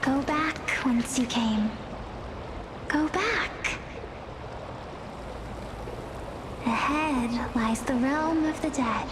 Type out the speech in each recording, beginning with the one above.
Go back whence you came. Go back. Ahead lies the realm of the dead.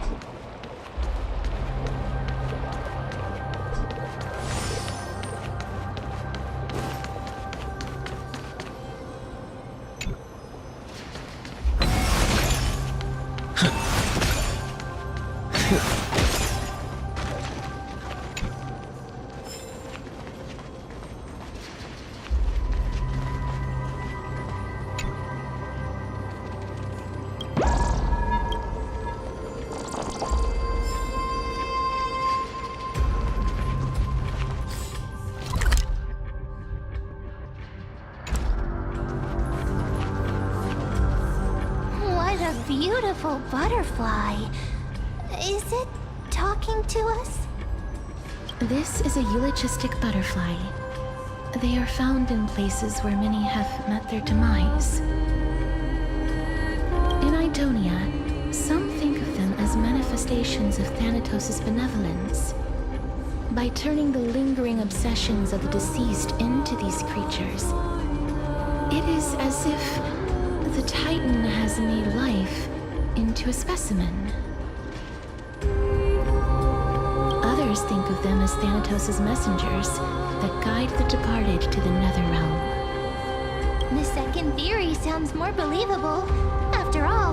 Beautiful butterfly. Is it talking to us? This is a eulogistic butterfly. They are found in places where many have met their demise. In Idonia, some think of them as manifestations of Thanatos' benevolence. By turning the lingering obsessions of the deceased into these creatures, it is as if the Titan has made life into a specimen. Others think of them as Thanatos' messengers that guide the departed to the Netherrealm. The second theory sounds more believable. After all,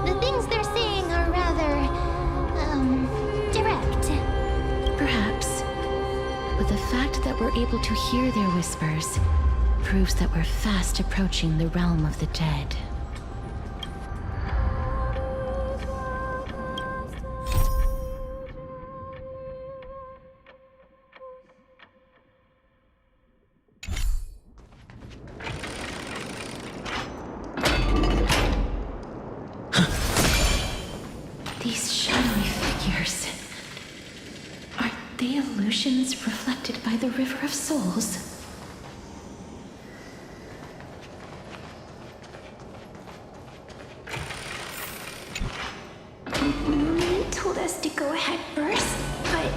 the things they're saying are rather, direct. Perhaps. But the fact that we're able to hear their whispers proves that we're fast approaching the realm of the dead. These shadowy figures. Are they illusions reflected by the River of Souls? Mommy told us to go ahead first, but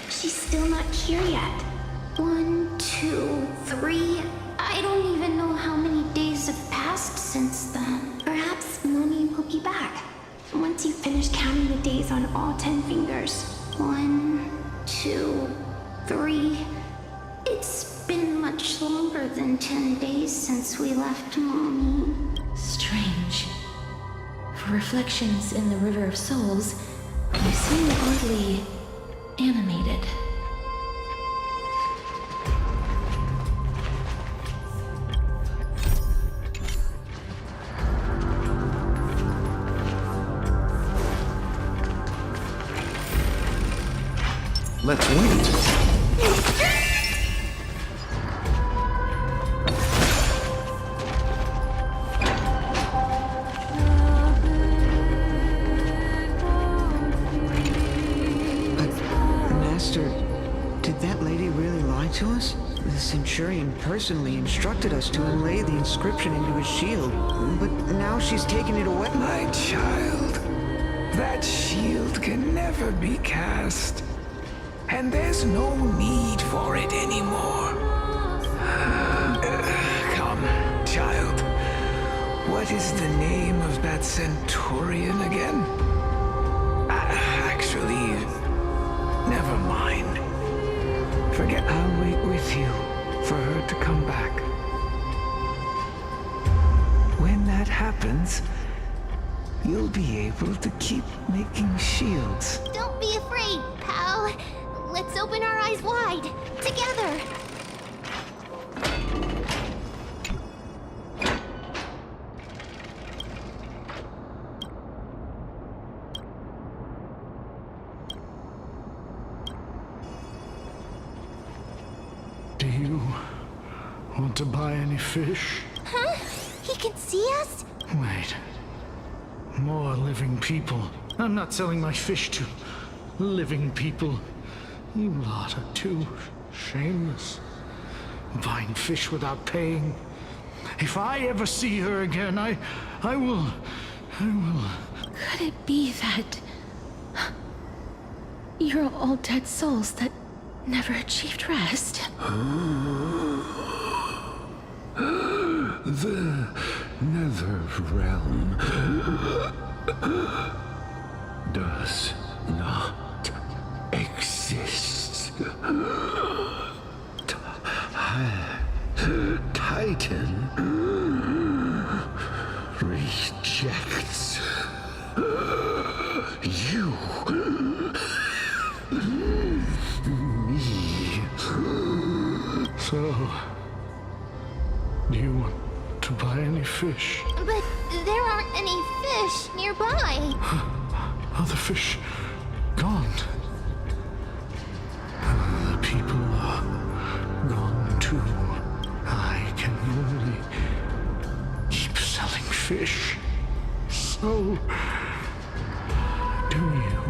she's still not here yet. 1, 2, 3. I don't even know how many days have passed since then. Perhaps Mommy will be back once you finish counting the days on all 10 fingers. 1, 2, 3. It's been much longer than 10 days since we left Mommy. Strange. For reflections in the River of Souls, you seem oddly animated. Let's wait. Master, did that lady really lie to us? The Centurion personally instructed us to inlay the inscription into his shield, but now she's taken it away. My child, that shield can never be cast. And there's no need for it anymore. Come, child. What is the name of that Centurion again? Actually, never mind. Forget. I'll wait with you for her to come back. When that happens, you'll be able to keep making shields. Don't be afraid, pal. Let's open our eyes wide, together. Do you want to buy any fish? Huh? He can see us? Wait. More living people. I'm not selling my fish to living people. You lot are too shameless. Buying fish without paying. If I ever see her again, I will... Could it be that you're all dead souls that never achieved rest. The nether realm does not exist. Titan rejects you. Me. So, do you want to buy any fish? But there aren't any fish nearby. Are the fish gone? The people are gone too. I can only keep selling fish. So, do you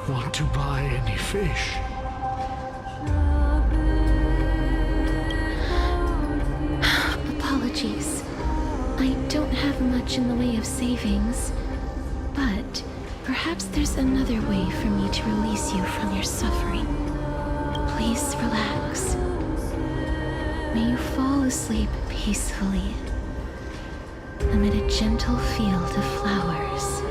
want to buy any fish? Apologies. I don't have much in the way of savings, but perhaps there's another way for me to release you from your suffering. Please relax. May you fall asleep peacefully amid a gentle field of flowers.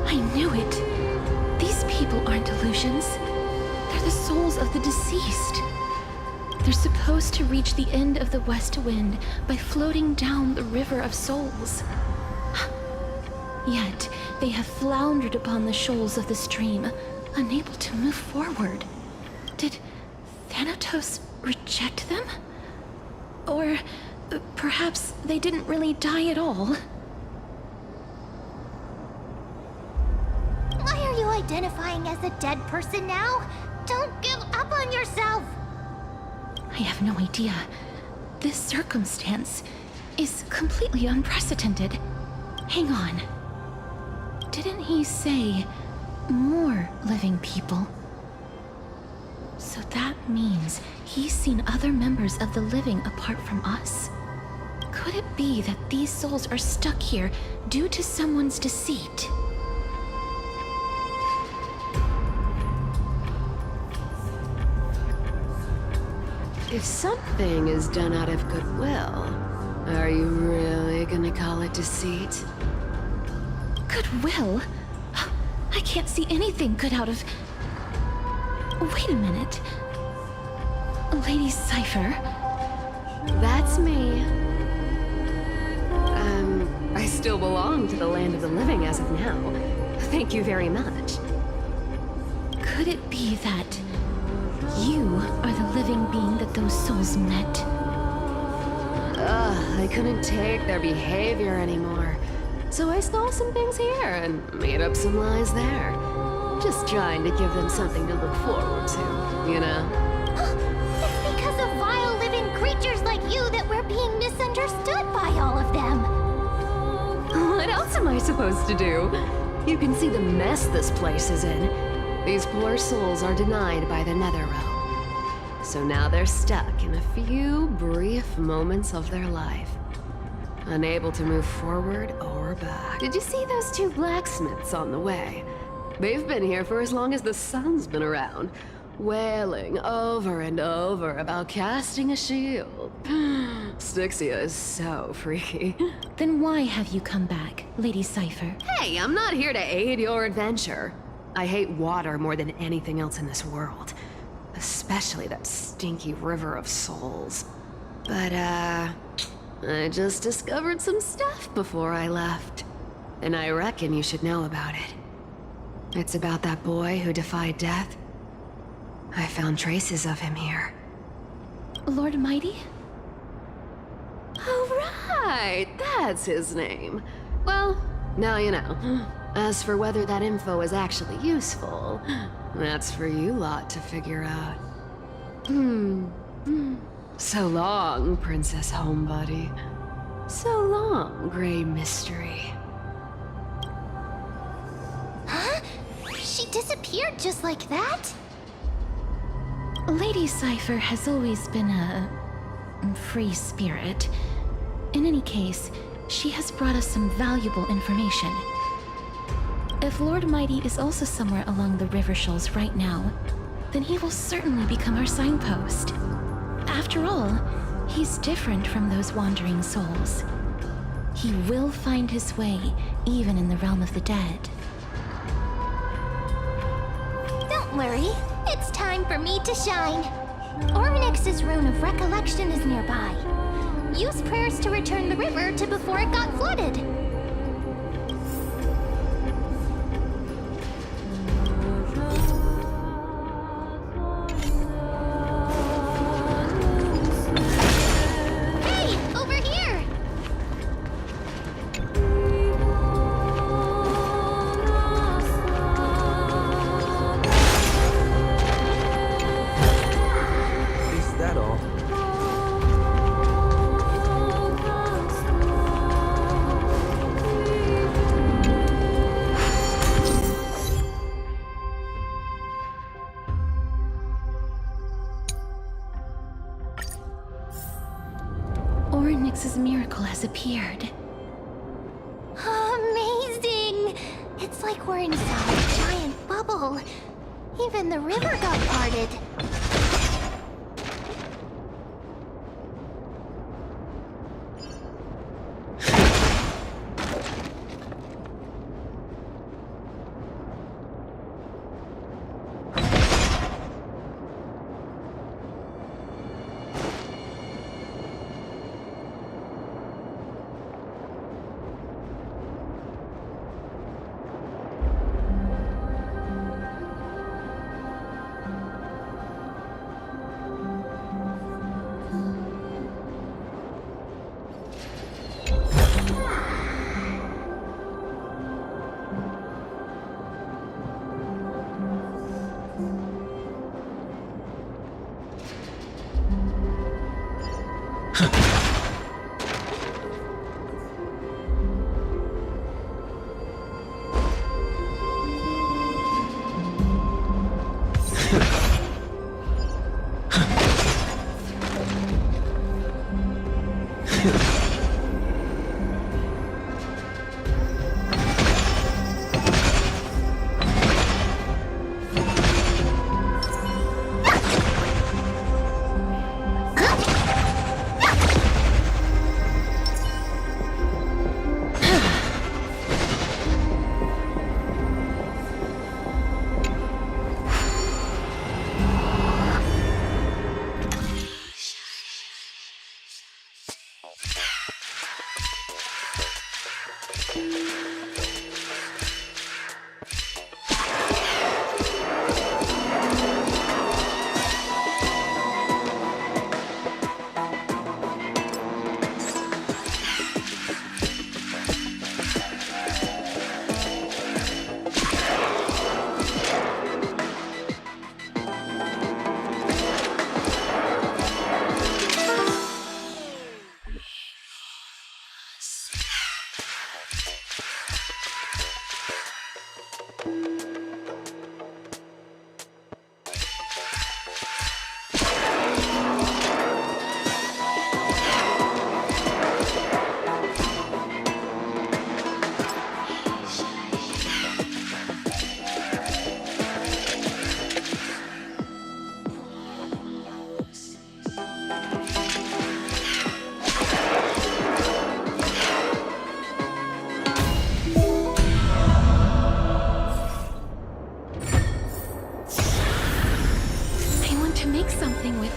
I knew it. These people aren't illusions. They're the souls of the deceased. They're supposed to reach the end of the West Wind by floating down the River of Souls. Yet, they have floundered upon the shoals of the stream, unable to move forward. Did Thanatos reject them? Or perhaps they didn't really die at all? Why are you identifying as a dead person now? Don't give up on yourself! I have no idea. This circumstance is completely unprecedented. Hang on. Didn't he say more living people? So that means he's seen other members of the living apart from us? Could it be that these souls are stuck here due to someone's deceit? If something is done out of goodwill, are you really gonna call it deceit? Goodwill? I can't see anything good out of... Wait a minute. Lady Cypher? That's me. I still belong to the land of the living as of now. Thank you very much. Could it be that you are the living being that those souls met? I couldn't take their behavior anymore. So I stole some things here and made up some lies there. Just trying to give them something to look forward to, you know? It's because of vile living creatures like you that we're being misunderstood by all of them. What else am I supposed to do? You can see the mess this place is in. These poor souls are denied by the Netherrealm. So now they're stuck in a few brief moments of their life. Unable to move forward or back. Did you see those two blacksmiths on the way? They've been here for as long as the sun's been around, wailing over and over about casting a shield. Styxia is so freaky. Then why have you come back, Lady Cypher? Hey, I'm not here to aid your adventure. I hate water more than anything else in this world. Especially that stinky river of souls. But, I just discovered some stuff before I left. And I reckon you should know about it. It's about that boy who defied death. I found traces of him here. Lord Mighty? Oh, right! That's his name. Well, now you know. As for whether that info is actually useful, that's for you lot to figure out. So long, Princess Homebody. So long, Grey Mystery. Huh? She disappeared just like that? Lady Cypher has always been a free spirit. In any case, she has brought us some valuable information. If Lord Mighty is also somewhere along the river shoals right now, then he will certainly become our signpost. After all, he's different from those wandering souls. He will find his way, even in the realm of the dead. Don't worry, it's time for me to shine. Ornix's rune of recollection is nearby. Use prayers to return the river to before it got flooded. Hey, over here! Is that all? Ornix's miracle has appeared. Amazing! It's like we're inside a giant bubble. Even the river got parted.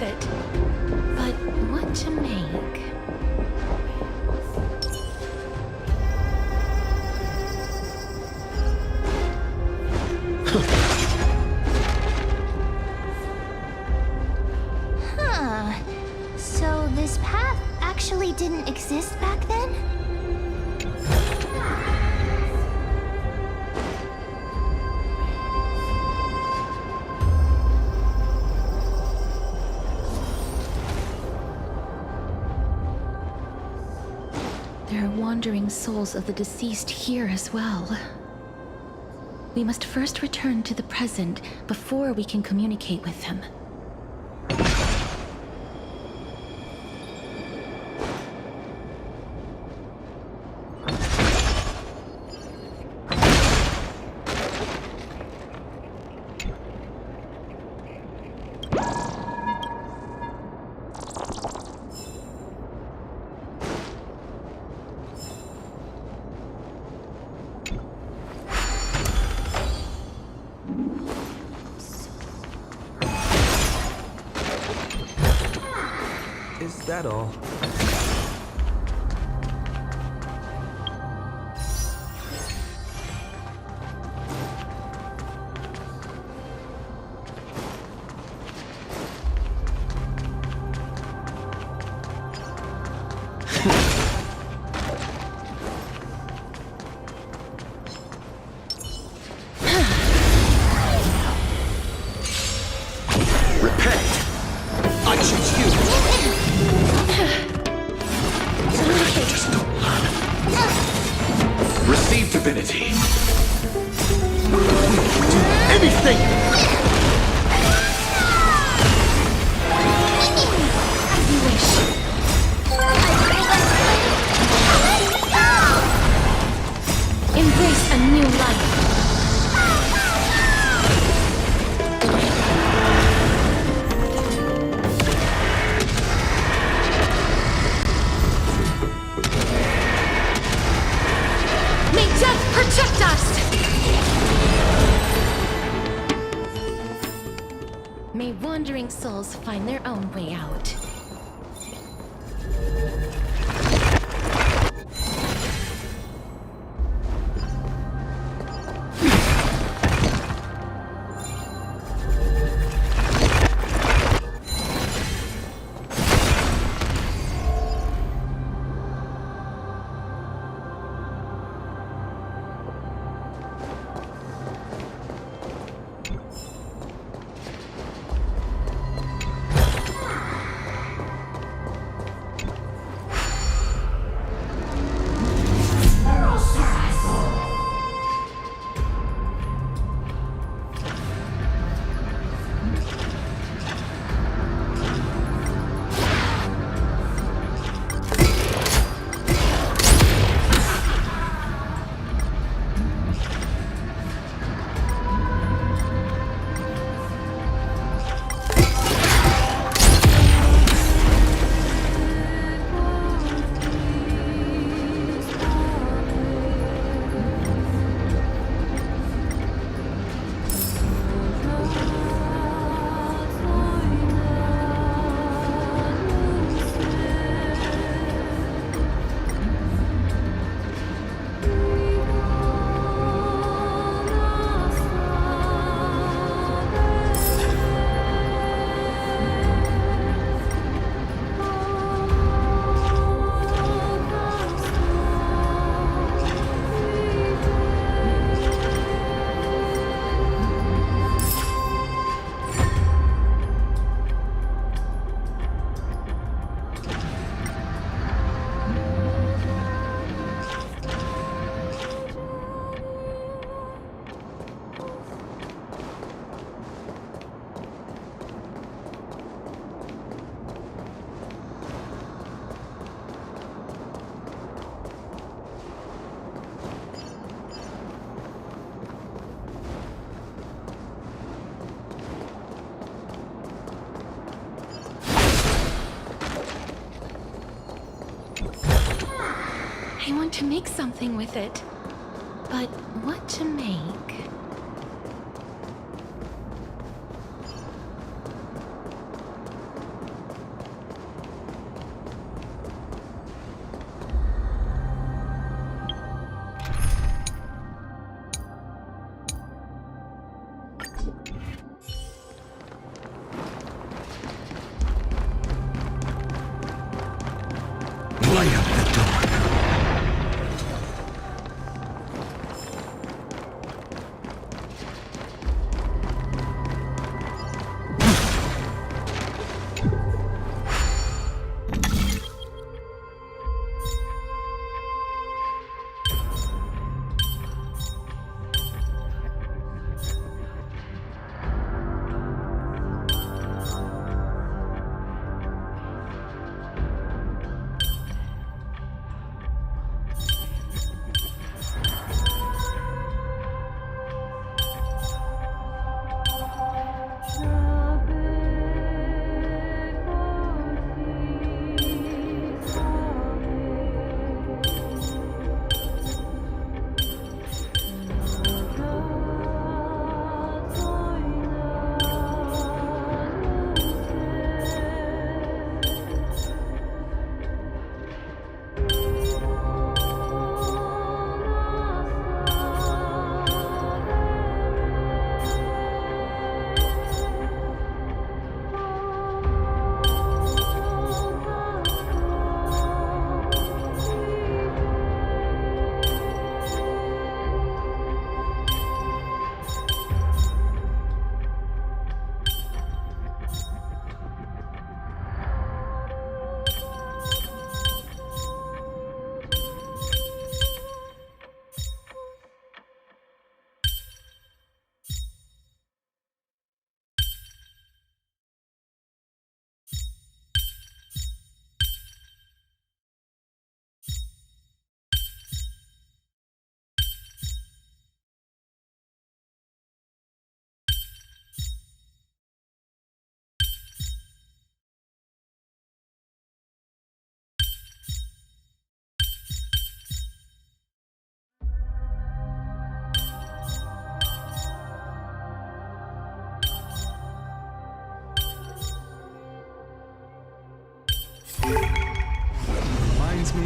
it. But what to make? Huh. So this path actually didn't exist back then? There are wandering souls of the deceased here as well. We must first return to the present before we can communicate with them. that all? Receive divinity. Do anything! As you wish. Embrace a new life. May death protect us! May wandering souls find their own way out. I want to make something with it. But what to make? Light up the dark.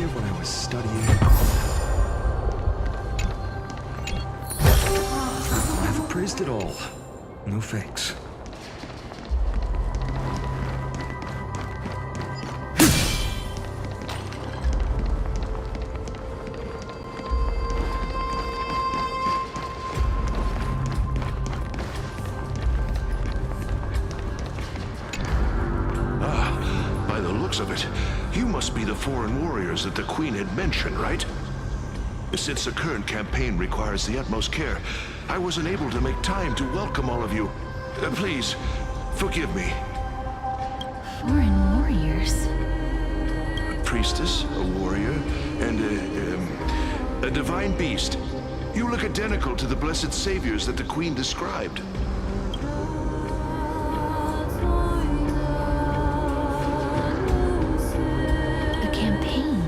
here when I was studying. I've praised it all. No thanks. By the looks of it, you must be the foreign warriors that the Queen had mentioned, right? Since the current campaign requires the utmost care, I wasn't able to make time to welcome all of you. Please, forgive me. Foreign warriors? A priestess, a warrior, and a divine beast. You look identical to the blessed saviors that the Queen described. A campaign?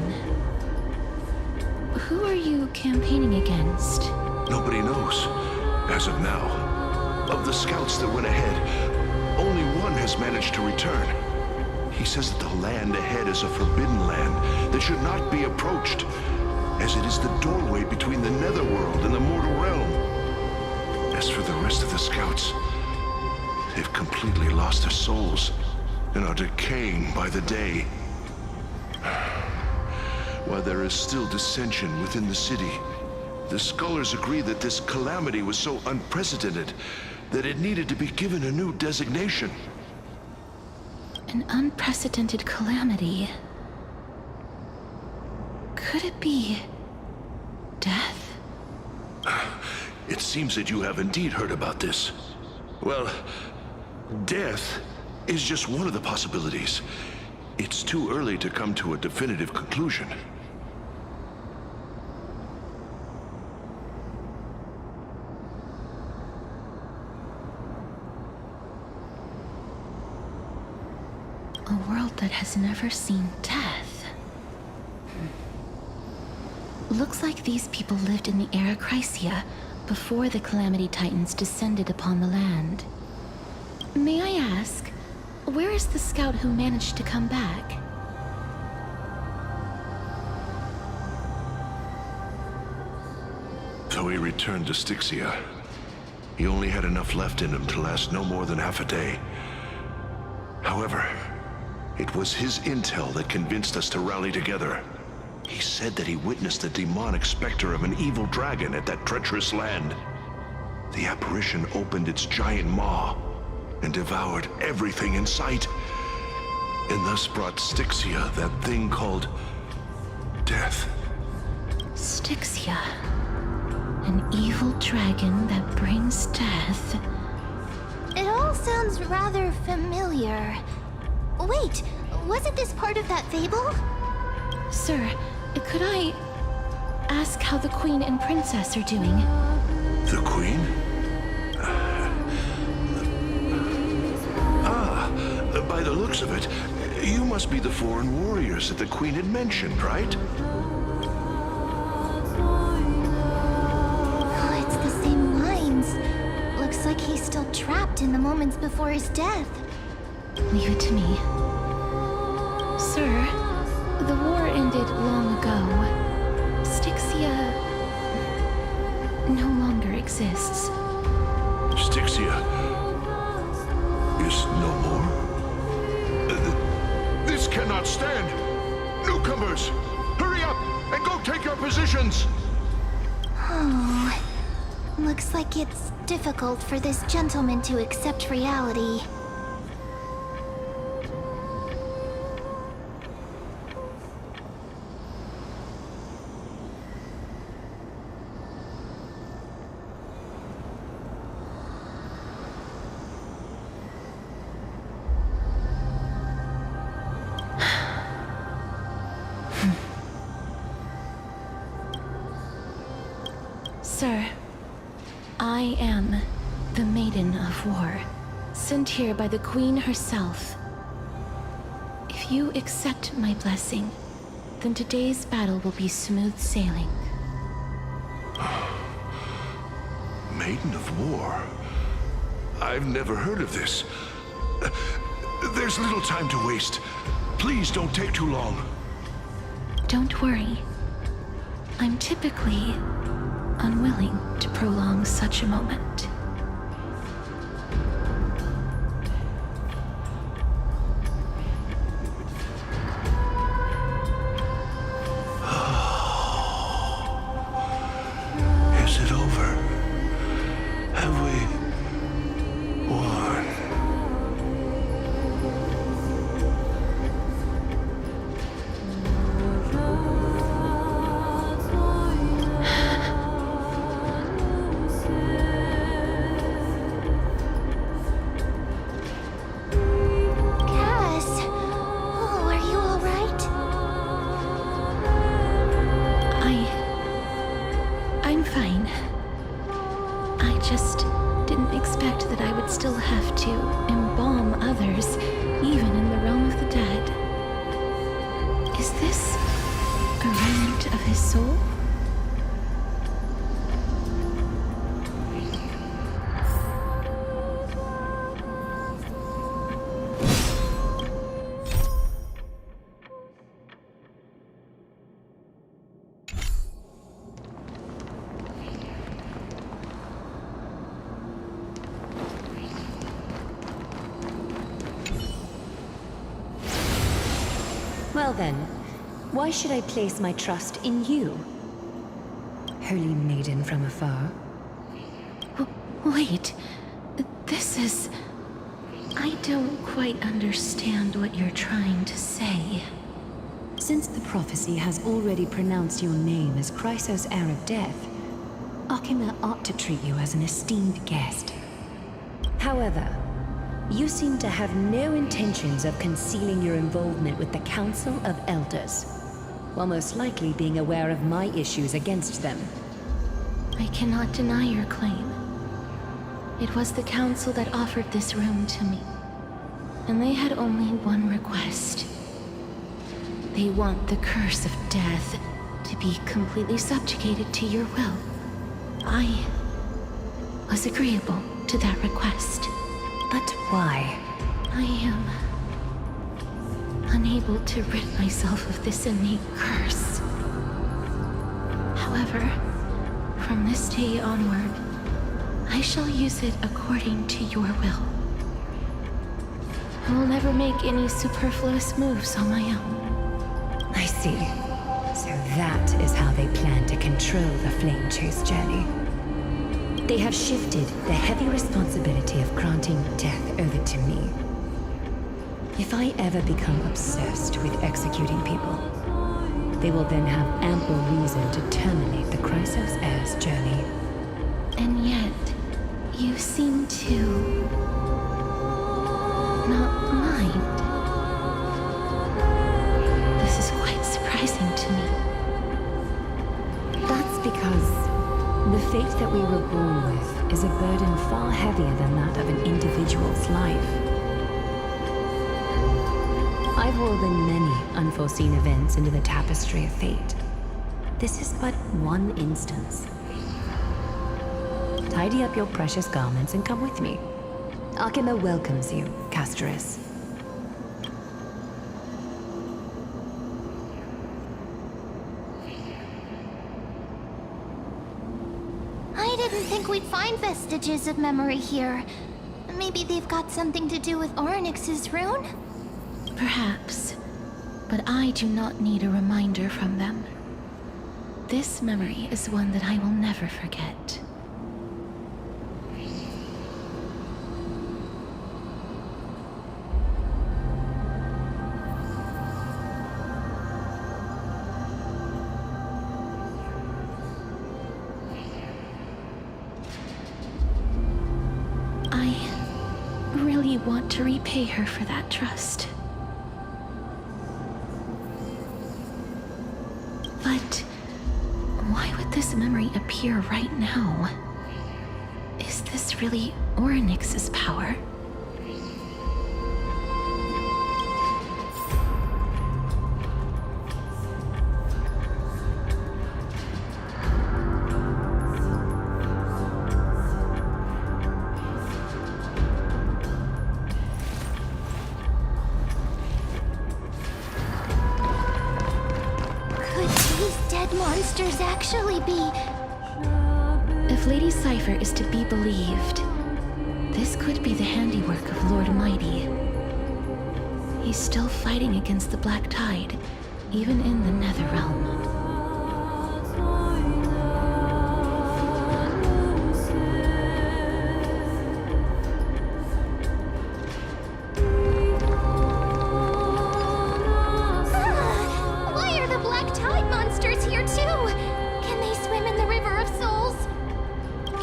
Who are you campaigning against? Nobody knows, as of now. Of the scouts that went ahead, only one has managed to return. He says that the land ahead is a forbidden land that should not be approached, as it is the doorway between the netherworld and the mortal realm. As for the rest of the scouts, they've completely lost their souls and are decaying by the day. While there is still dissension within the city, the scholars agree that this calamity was so unprecedented that it needed to be given a new designation. An unprecedented calamity. Could it be death? It seems that you have indeed heard about this. Well, death is just one of the possibilities. It's too early to come to a definitive conclusion. A world that has never seen death. Looks like these people lived in the era Chrysia before the Calamity Titans descended upon the land. May I ask, where is the scout who managed to come back? So he returned to Styxia. He only had enough left in him to last no more than half a day. However, it was his intel that convinced us to rally together. He said that he witnessed the demonic specter of an evil dragon at that treacherous land. The apparition opened its giant maw and devoured everything in sight, and thus brought Styxia that thing called death. Styxia. An evil dragon that brings death. It all sounds rather familiar. Wait, wasn't this part of that fable? Sir, could I ask how the Queen and Princess are doing? The Queen? By the looks of it, you must be the foreign warriors that the Queen had mentioned, right? Oh, it's the same lines. Looks like he's still trapped in the moments before his death. Leave it to me. Sir, the war ended long ago. Styxia no longer exists. Styxia is no more? This cannot stand! Newcomers, hurry up and go take your positions! Oh, looks like it's difficult for this gentleman to accept reality. Sir, I am the Maiden of War, sent here by the Queen herself. If you accept my blessing, then today's battle will be smooth sailing. Maiden of War? I've never heard of this. There's little time to waste. Please don't take too long. don't worry. I'm typically unwilling to prolong such a moment. Is it over? Have we won? Cass, oh, are you all right? I'm fine. I just didn't expect that I would still have to embalm others, even in the realm of the dead. Is this a remnant of his soul? Well then, why should I place my trust in you? Holy maiden from afar. Wait, this is... I don't quite understand what you're trying to say. Since the prophecy has already pronounced your name as Chrysos, heir of death, Akima ought to treat you as an esteemed guest. However, you seem to have no intentions of concealing your involvement with the Council of Elders, while most likely being aware of my issues against them. I cannot deny your claim. It was the Council that offered this room to me, and they had only one request. They want the curse of death to be completely subjugated to your will. I was agreeable to that request. But why? I am unable to rid myself of this innate curse. However, from this day onward, I shall use it according to your will. I will never make any superfluous moves on my own. I see. So that is how they plan to control the Flame Chase journey. They have shifted the heavy responsibility of granting death over to me. If I ever become obsessed with executing people, they will then have ample reason to terminate the Chrysos heir's journey. And yet, you seem to not mind. This is quite surprising to me. That's because the fate that we were born with is a burden far heavier than that of an individual's life. I've woven many unforeseen events into the tapestry of fate. This is but one instance. Tidy up your precious garments and come with me. Akima welcomes you, Castoris. I didn't think we'd find vestiges of memory here. Maybe they've got something to do with Ornyx's rune? Perhaps, but I do not need a reminder from them. This memory is one that I will never forget. I really want to repay her for that trust. But why would this memory appear right now? Is this really Ornyx's power? these dead monsters actually be? If Lady Cypher is to be believed, this could be the handiwork of Lord Mighty. He's still fighting against the Black Tide, even in the Netherrealm. Why are the Black Tide monsters here too? Can they swim in the River of Souls?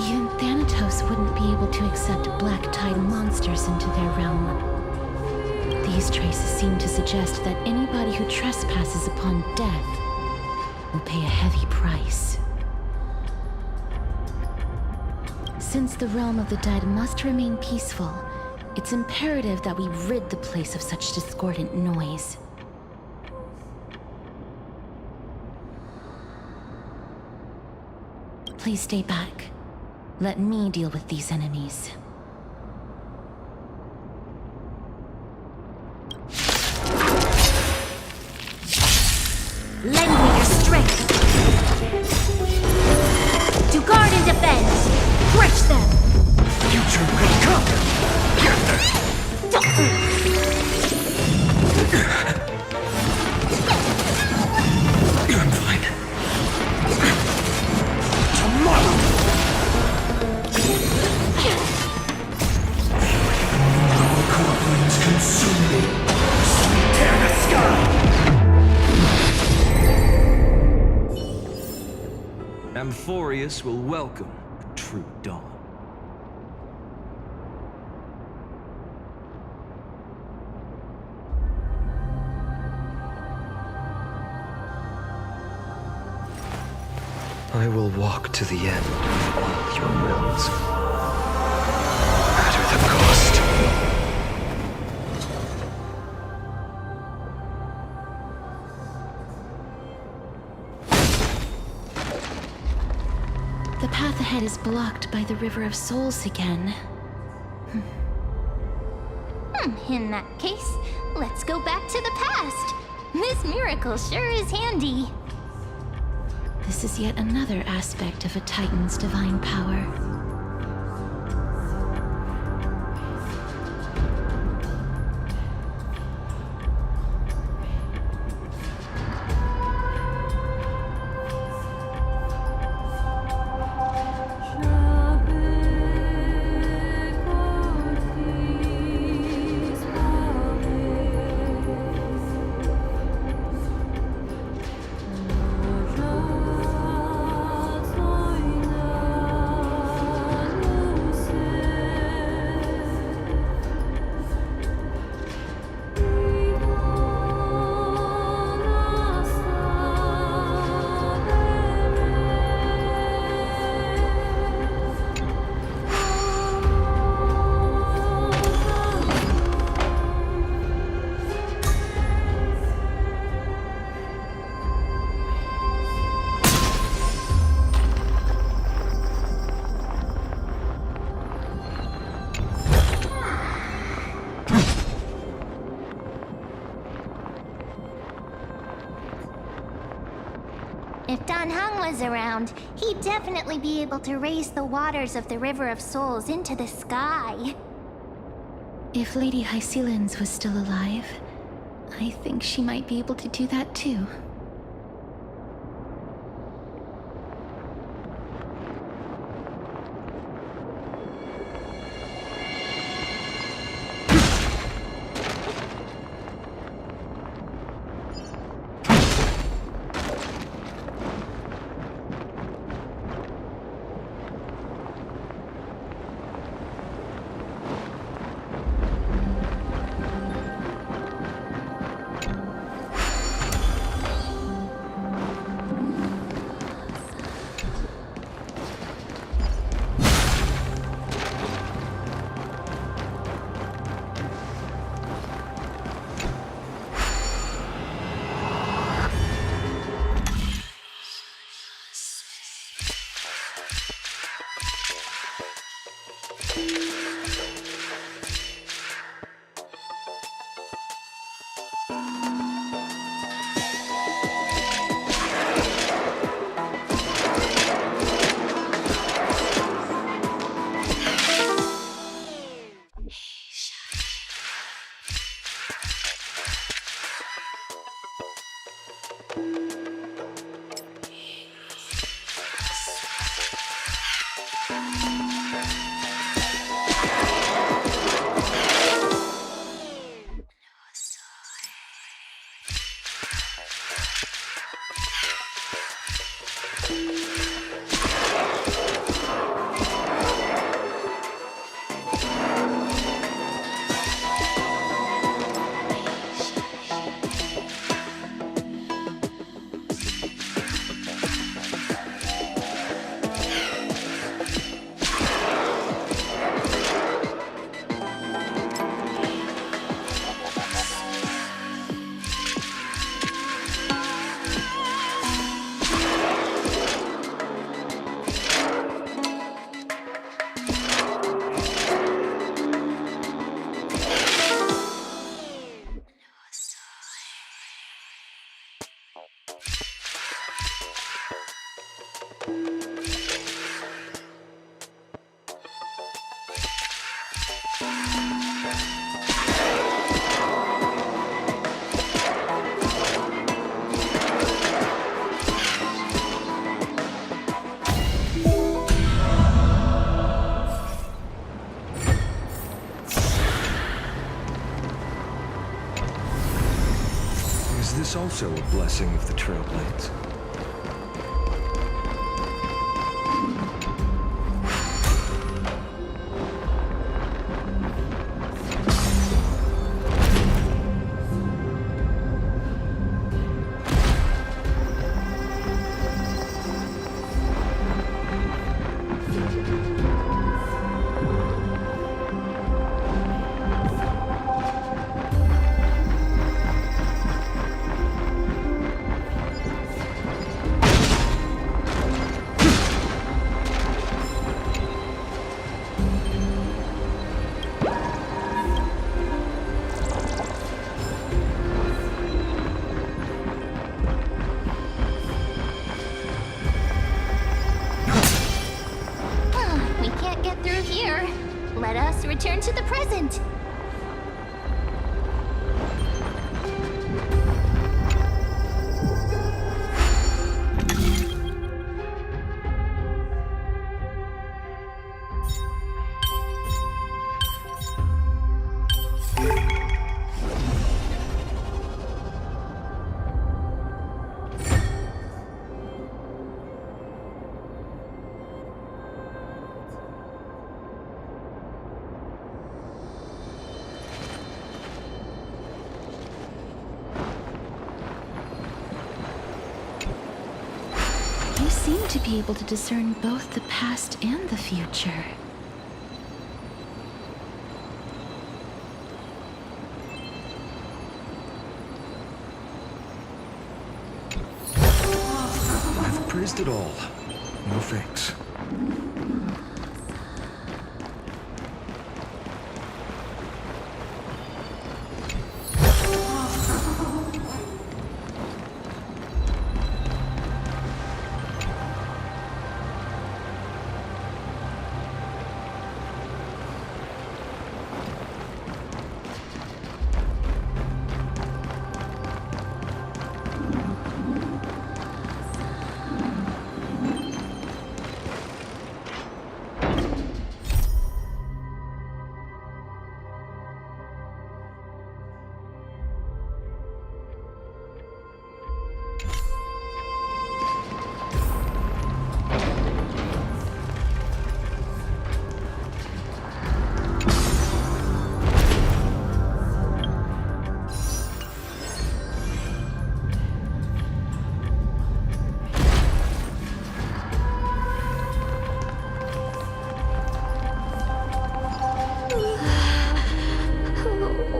Even Thanatos wouldn't be able to accept Black Tide monsters into their realm. These traces seem to suggest that anybody who trespasses upon death will pay a heavy price. Since the realm of the dead must remain peaceful, it's imperative that we rid the place of such discordant noise. Please stay back. Let me deal with these enemies. Lend me your strength. To guard and defend. Crush them. Future will come! I'm fine. Tomorrow! The corpulence consume me. Tear the sky! Amphorius will welcome the true dawn. I will walk to the end of all your wills. No matter the cost. The path ahead is blocked by the River of Souls again. In that case, let's go back to the past. This miracle sure is handy. This is yet another aspect of a Titan's divine power. If Dan Heng was around, he'd definitely be able to raise the waters of the River of Souls into the sky. If Lady Hycelens was still alive, I think she might be able to do that too. Is this also a blessing of the Trailblades? We can't get through here. Let us return to the present. You seem to be able to discern both the past and the future. I've praised it all. No thanks.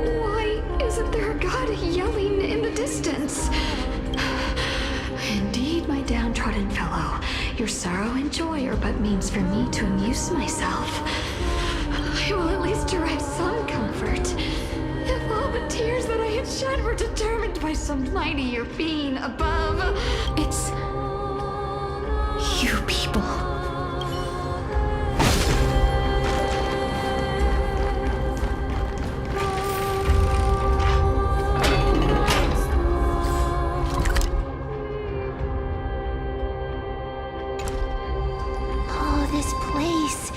Why isn't there a god yelling in the distance? Indeed, my downtrodden fellow, your sorrow and joy are but means for me to amuse myself. I will at least derive some comfort. If all the tears that I had shed were determined by some mightier being above, it's you people. Oh, this place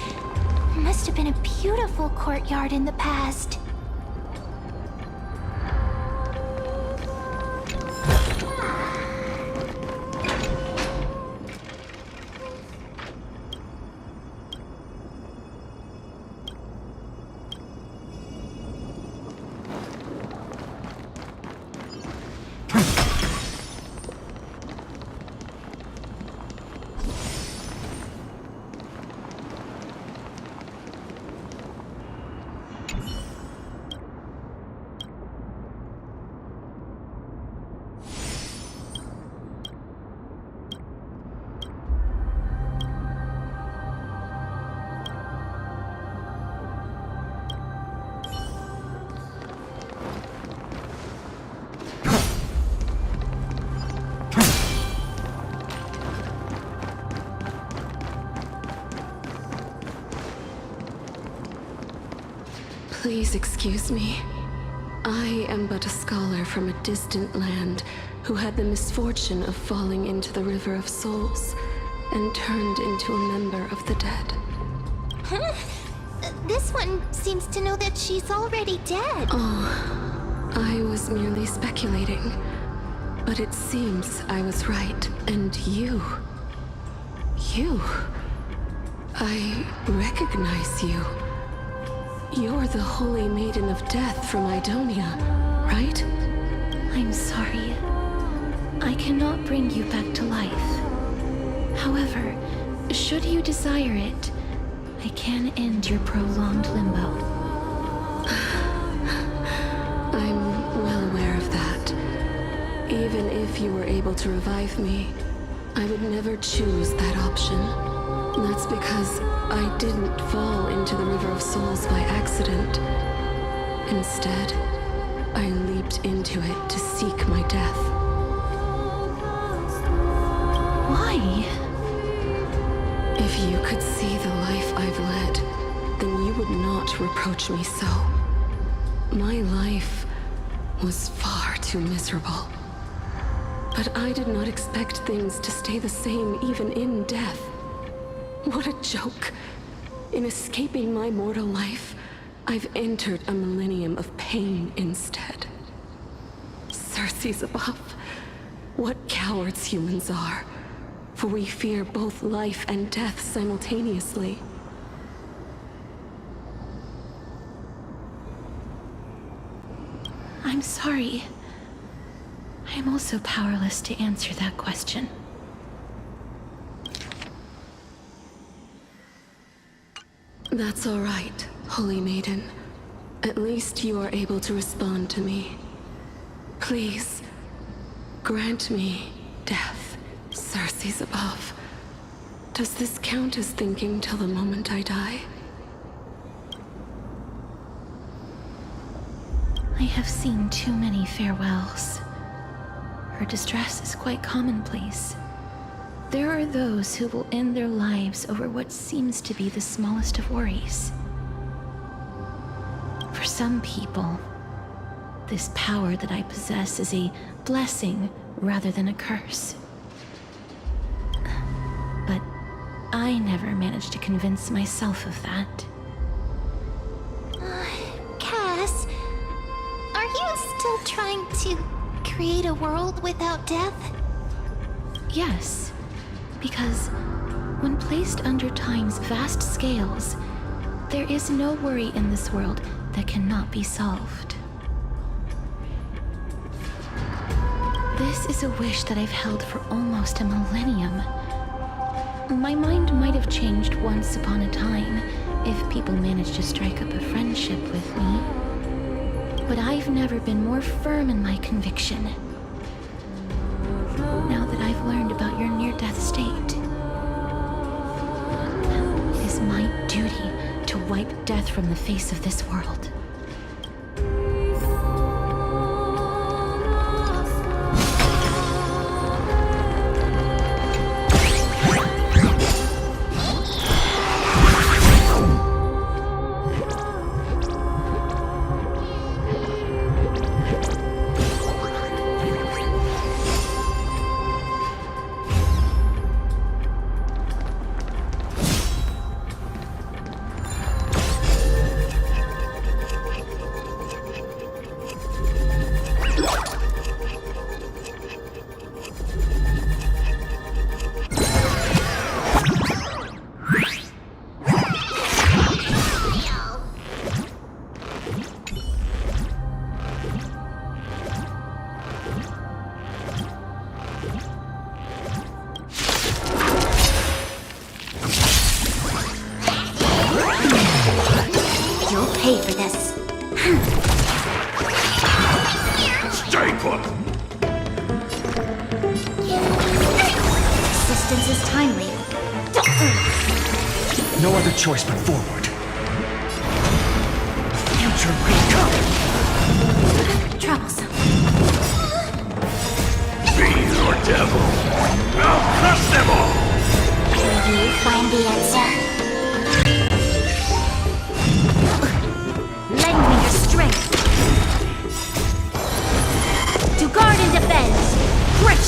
must have been a beautiful courtyard in the past. Please excuse me. I am but a scholar from a distant land who had the misfortune of falling into the River of Souls and turned into a member of the dead. Huh? This one seems to know that she's already dead. Oh, I was merely speculating. But it seems I was right. And you... I recognize you. You're the Holy Maiden of Death from Idonia, right? I'm sorry. I cannot bring you back to life. However, should you desire it, I can end your prolonged limbo. I'm well aware of that. Even if you were able to revive me, I would never choose that option. That's because I didn't fall into the River of Souls by accident. Instead, I leaped into it to seek my death. Why? If you could see the life I've led, then you would not reproach me so. My life was far too miserable. But I did not expect things to stay the same even in death. What a joke. In escaping my mortal life, I've entered a millennium of pain instead. Circe's above. What cowards humans are. For we fear both life and death simultaneously. I'm sorry. I'm also powerless to answer that question. That's all right, Holy Maiden. At least you are able to respond to me. Please, grant me death, Circe's above. Does this count as thinking till the moment I die? I have seen too many farewells. Her distress is quite commonplace. There are those who will end their lives over what seems to be the smallest of worries. For some people, this power that I possess is a blessing rather than a curse. But I never managed to convince myself of that. Cass, are you still trying to create a world without death? Yes, because when placed under time's vast scales, there is no worry in this world that cannot be solved. This is a wish that I've held for almost a millennium. My mind might have changed once upon a time if people managed to strike up a friendship with me. But I've never been more firm in my conviction. Now that I've learned about your near-death state, it is my duty to wipe death from the face of this world. Pay for this. Stay put! Assistance is timely. No other choice but forward. The future will come! Troublesome. Be your devil! I'll crush them all! Will you find the answer? Lend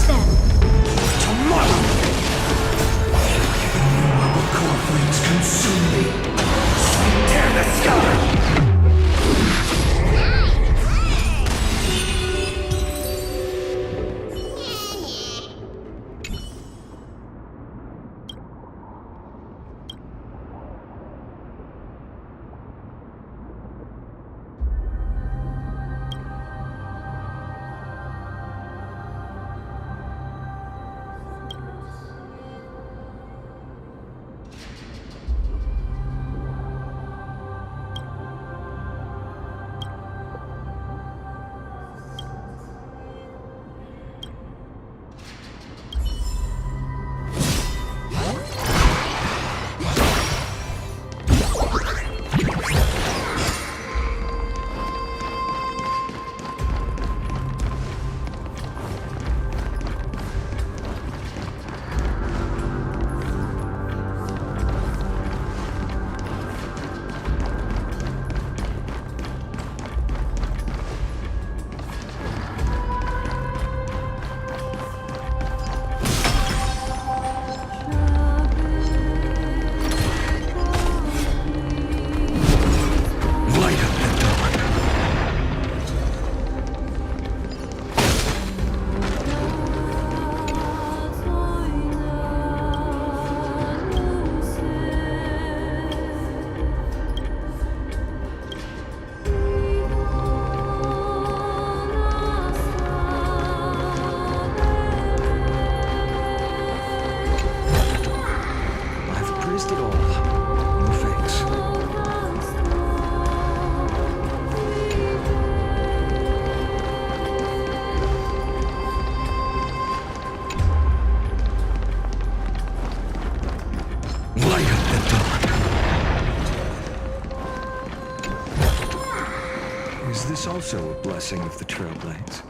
them! Tomorrow! Our core flames consume me. Tear the sky! Is this also a blessing of the Trailblades?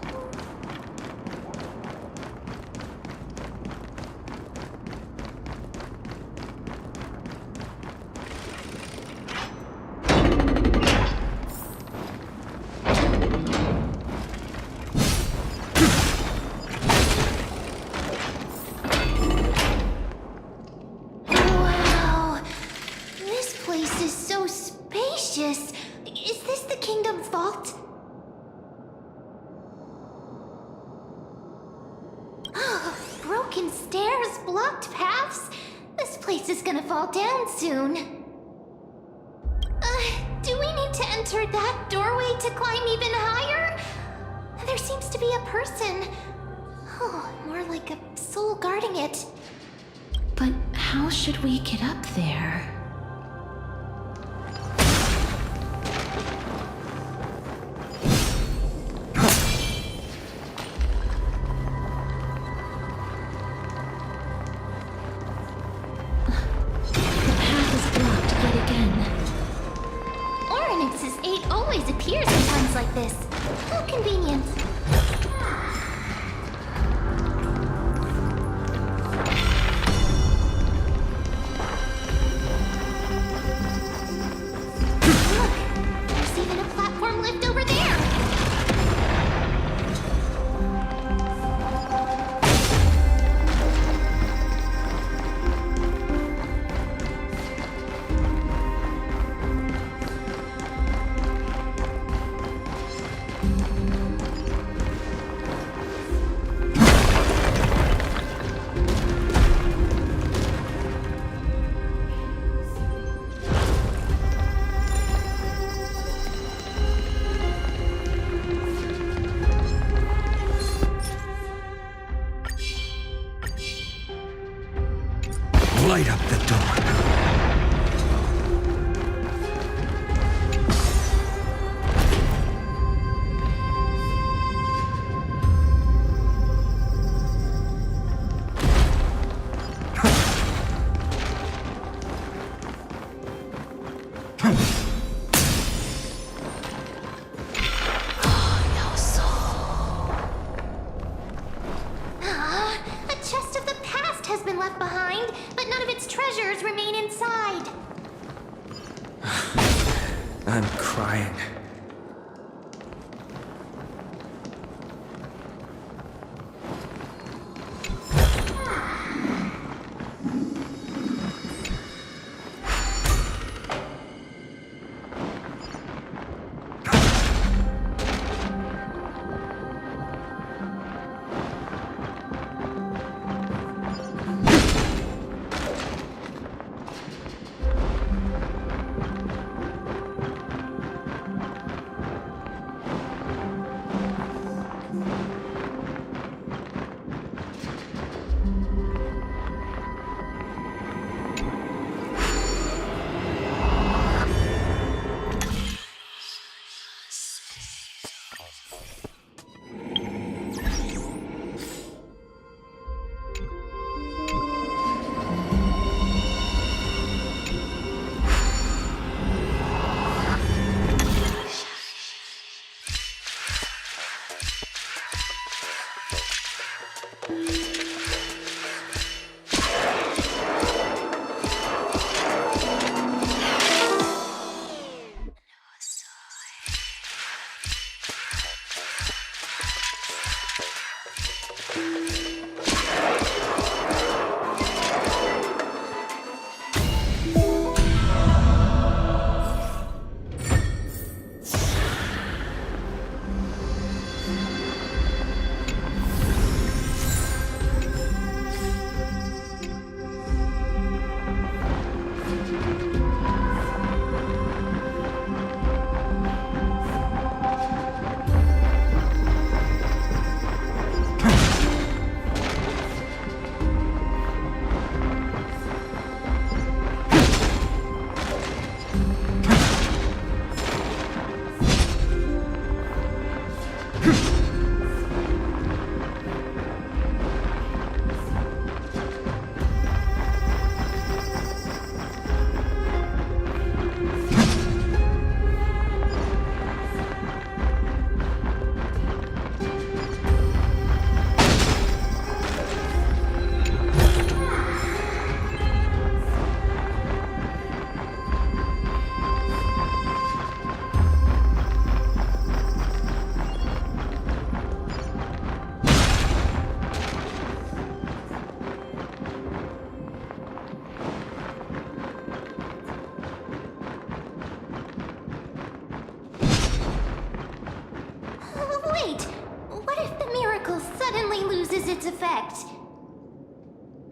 Wow, this place is so spacious. Is this the kingdom's vault? Oh, broken stairs, blocked paths. This place is gonna fall down soon. Do we need to enter that doorway to climb even higher? There seems to be a person. Oh, more like a soul guarding it. But how should we get up there? Oryx's 8 always appears in times like this. How convenient. Look, there's even a platform lift over there. Light up the dawn. A chest of the past has been left behind, but none of its treasures remain inside. I'm crying.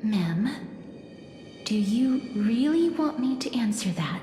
Mem, do you really want me to answer that?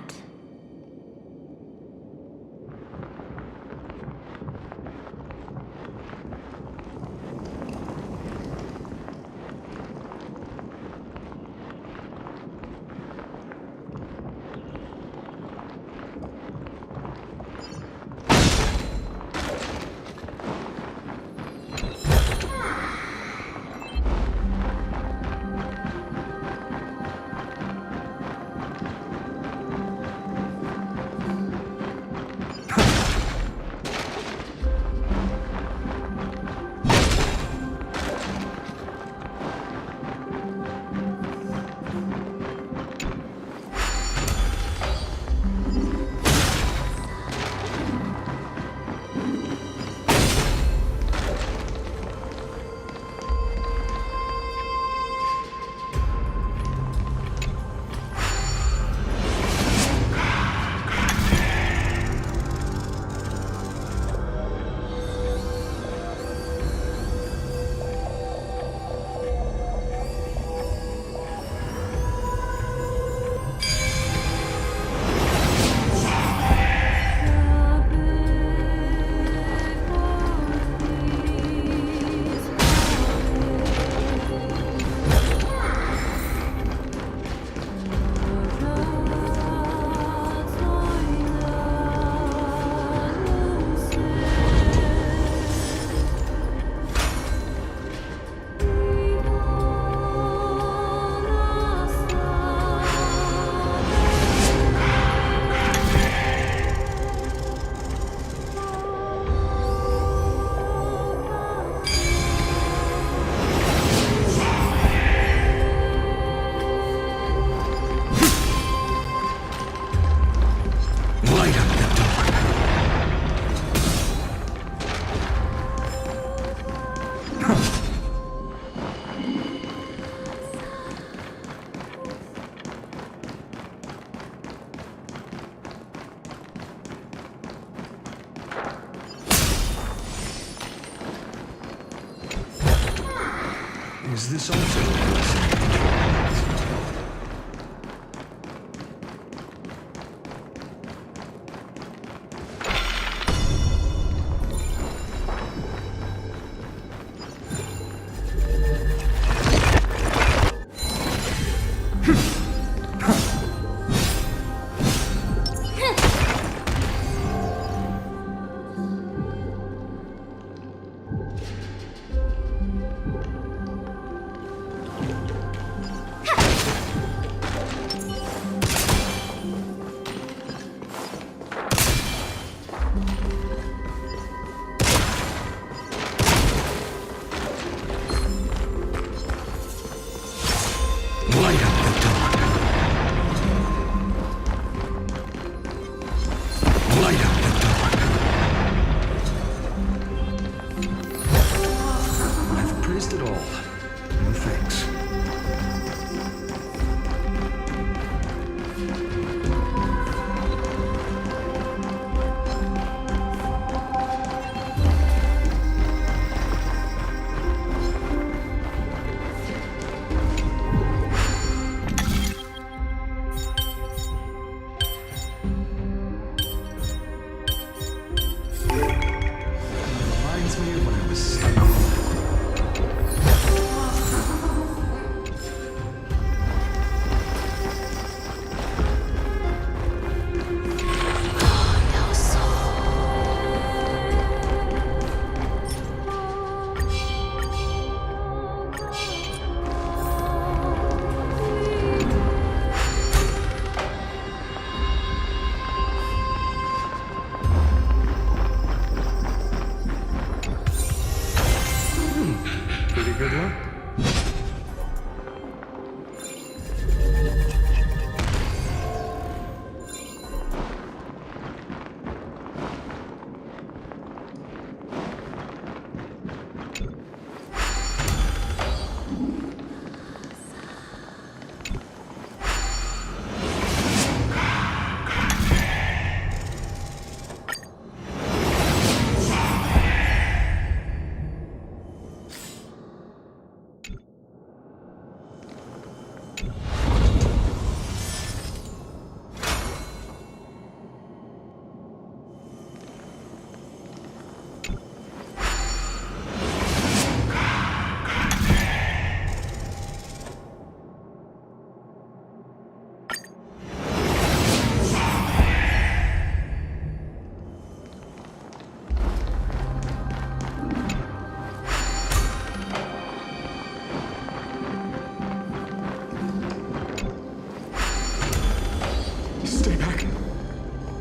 Is this also a blessing?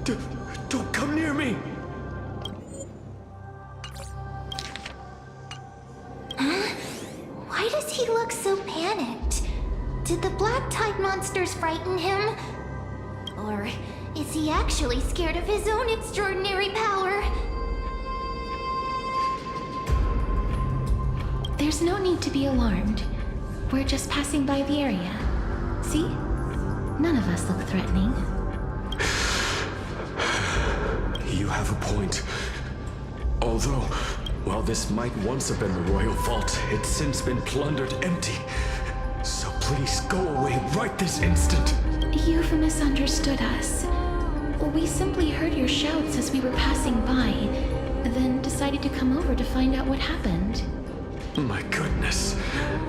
Don't come near me! Why does he look so panicked? Did the black tide monsters frighten him? Or is he actually scared of his own extraordinary power? There's no need to be alarmed. We're just passing by the area. See? None of us look threatening. You have a point. Although, while this might once have been the royal vault, it's since been plundered empty. So please go away right this instant. You've misunderstood us. We simply heard your shouts as we were passing by, then decided to come over to find out what happened. My goodness.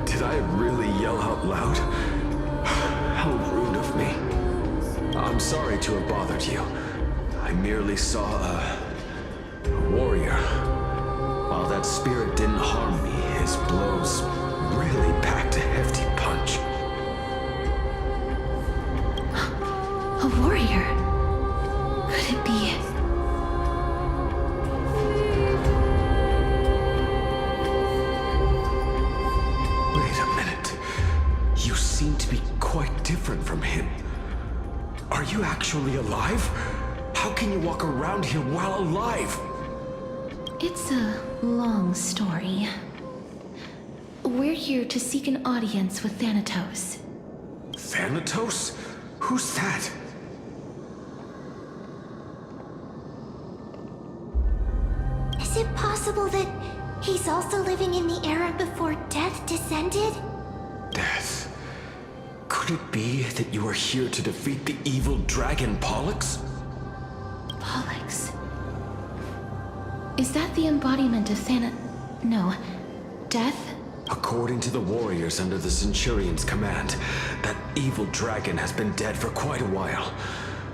Did I really yell out loud? How rude of me. I'm sorry to have bothered you. I merely saw a warrior. While that spirit didn't harm me, his blows really packed a hefty punch. A warrior? Could it be? Wait a minute. You seem to be quite different from him. Are you actually alive? How can you walk around here while alive? It's a long story. We're here to seek an audience with Thanatos. Thanatos? Who's that? Is it possible that he's also living in the era before death descended? Death? Could it be that you are here to defeat the evil dragon Pollux? Pollux? Is that the embodiment of No. Death? According to the warriors under the Centurion's command, that evil dragon has been dead for quite a while.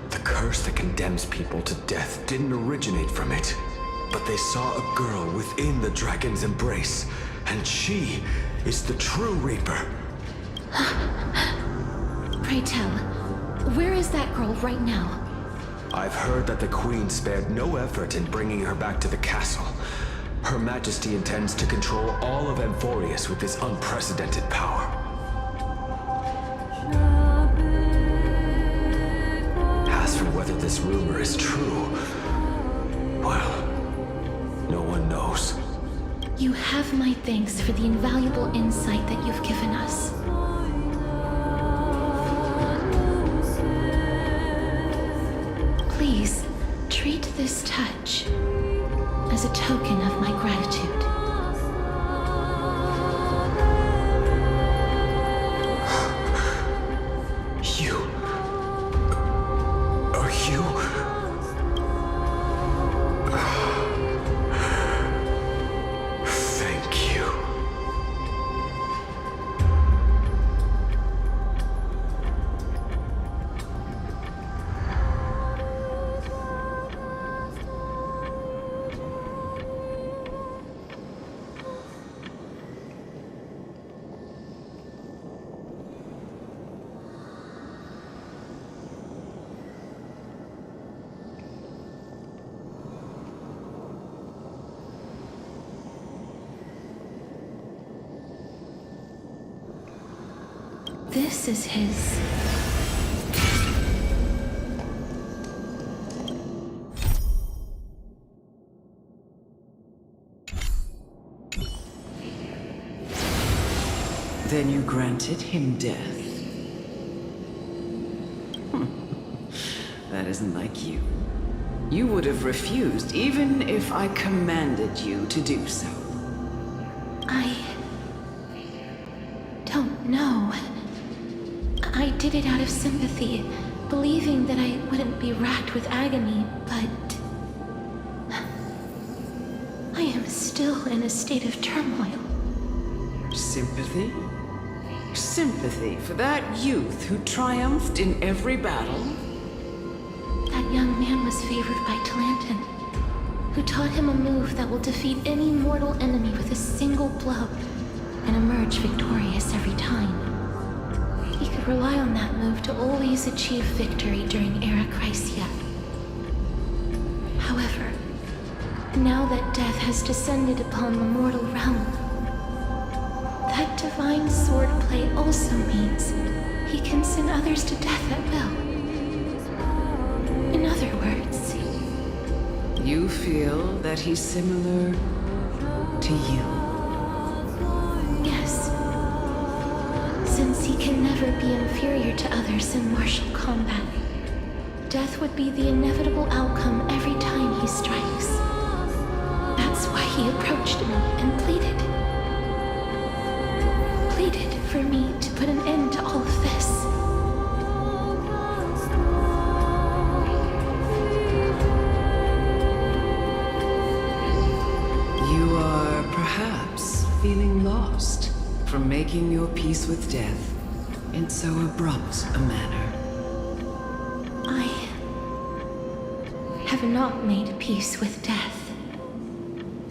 The curse that condemns people to death didn't originate from it, but they saw a girl within the dragon's embrace, and she is the true Reaper. Pray tell, where is that girl right now? I've heard that the Queen spared no effort in bringing her back to the castle. Her Majesty intends to control all of Amphorius with this unprecedented power. As for whether this rumor is true, well, no one knows. You have my thanks for the invaluable insight that you've given us. Please, treat this touch as a token of my gratitude. Are you? Thank you. This is his... Then you granted him death? That isn't like you. You would have refused even if I commanded you to do so. I don't know. I did it out of sympathy, believing that I wouldn't be racked with agony, but... I am still in a state of turmoil. Sympathy? Sympathy for that youth who triumphed in every battle? That young man was favored by Talantin, who taught him a move that will defeat any mortal enemy with a single blow and emerge victorious every time. He could rely on that move to always achieve victory during Era Chrysia. However, now that death has descended upon the mortal realm, that divine swordplay also means he can send others to death at will. In other words, You feel that he's similar to you? yes. Since he can never be inferior to others in martial combat, death would be the inevitable outcome every time he strikes. That's why he approached me and pleaded for me to put an end to all of this. You are perhaps feeling lost from making your peace with death in so abrupt a manner. I have not made peace with death.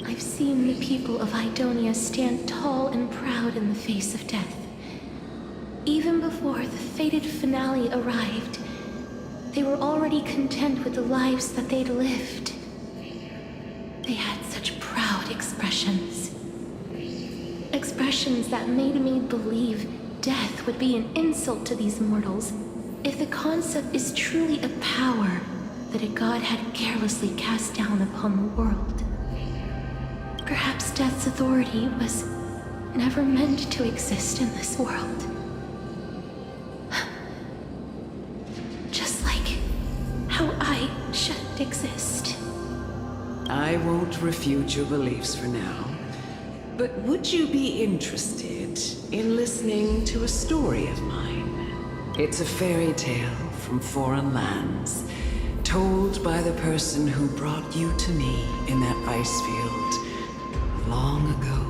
I've seen the people of Idonia stand tall and proud in the face of death. Even before the fated finale arrived, they were already content with the lives that they'd lived. They had such proud expressions. Expressions that made me believe death would be an insult to these mortals if the concept is truly a power that a god had carelessly cast down upon the world. Perhaps death's authority was never meant to exist in this world. Just like how I shouldn't exist. I won't refute your beliefs for now, but would you be interested in listening to a story of mine? It's a fairy tale from foreign lands, told by the person who brought you to me in that ice field long ago.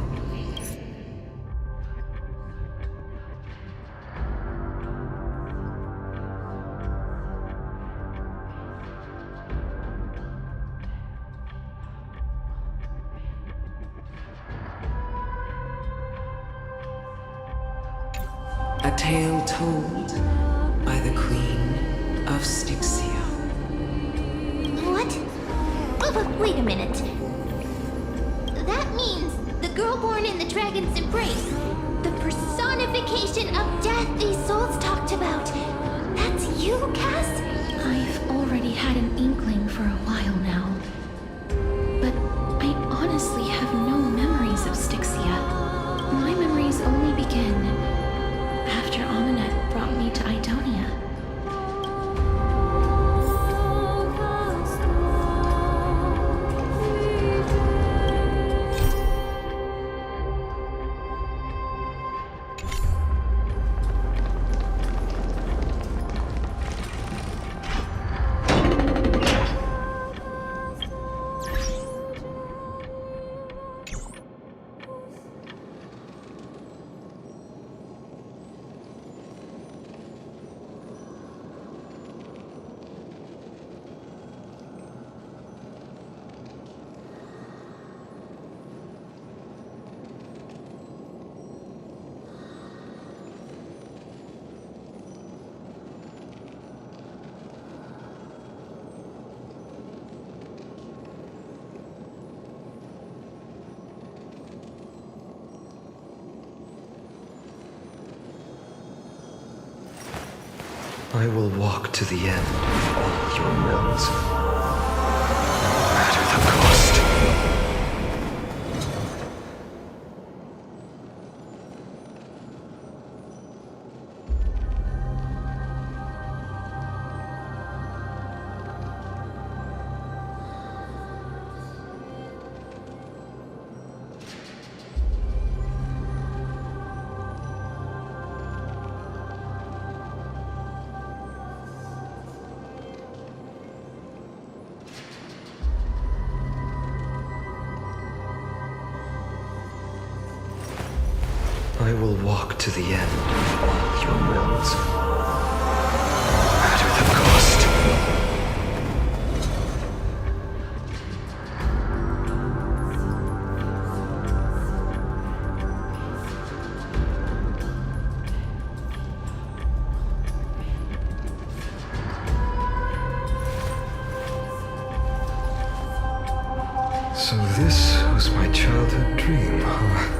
A tale told by the Queen of Styxia. What? Oh, but wait a minute. That means the girl born in the dragon's embrace, the personification of death these souls talked about. That's you, Cass? I've already had an inkling for a while now. But I honestly have no memories of Styxia. My memories only begin after Amunet brought me to Idonia. I will walk to the end of all your wills, no matter the cost. I will walk to the end of all your wills, no matter the cost. So this was my childhood dream, huh?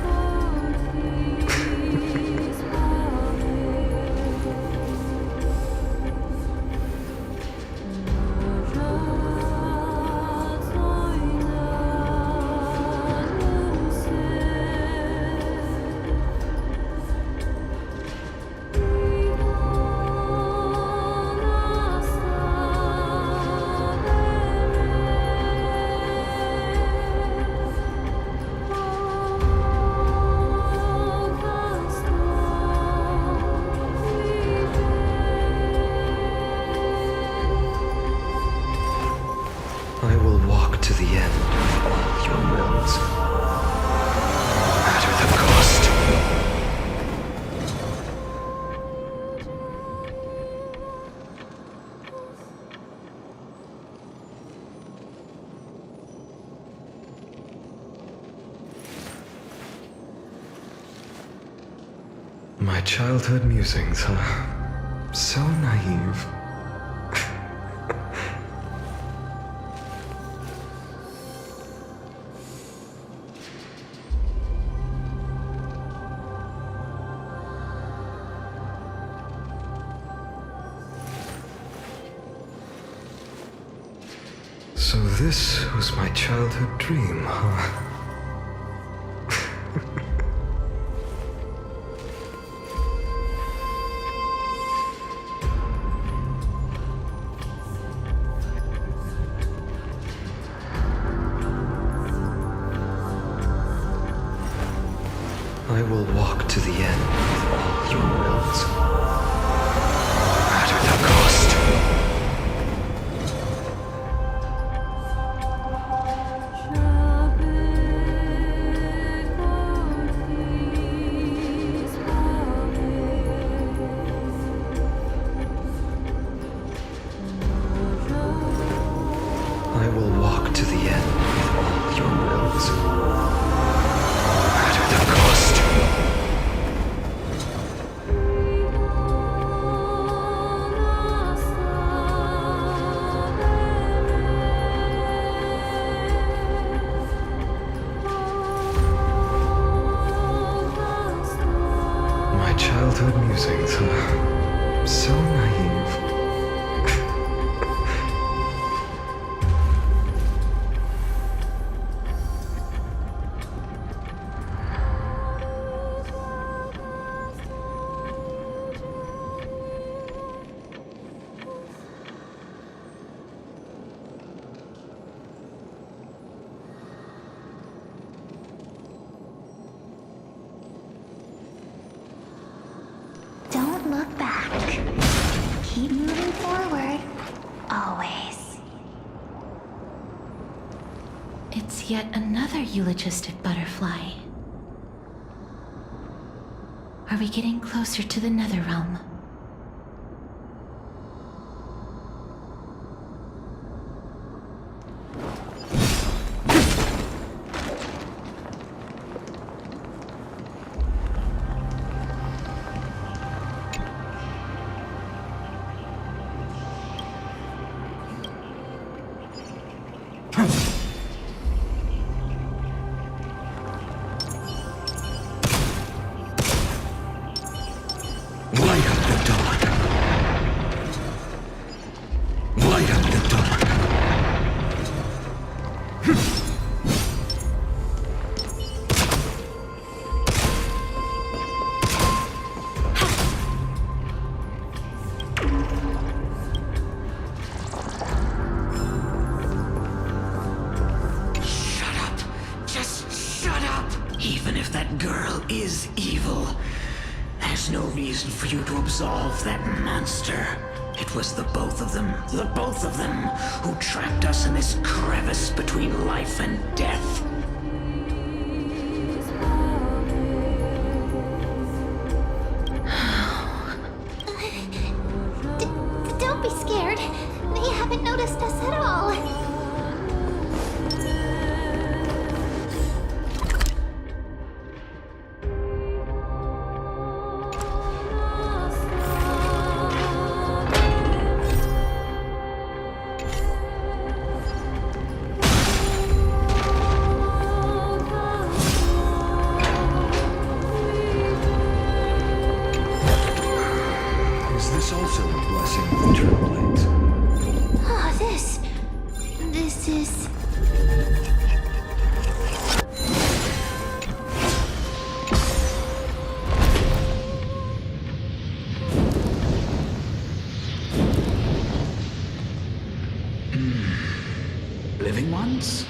I will walk to the end of all your realms, no matter the cost. My childhood musings, huh? So naive. So this was my childhood dream, huh? I will walk to the end of all your realms, no matter the cost. I will walk to the end of all your realms, no matter the cost. My childhood musings, huh? So naive. Don't look back. Keep moving forward. Always. It's yet another eulogistic butterfly. Are we getting closer to the Nether Realm? Light up the dawn. Light up the dawn. Shut up. Just shut up. Even if that girl is evil, there's no reason for you to absolve that monster. It was the both of them, who trapped us in this crevice between life and death. Don't be scared. They haven't noticed us at all. this also a blessing of the Eternal Blades? Oh, this is... Living ones?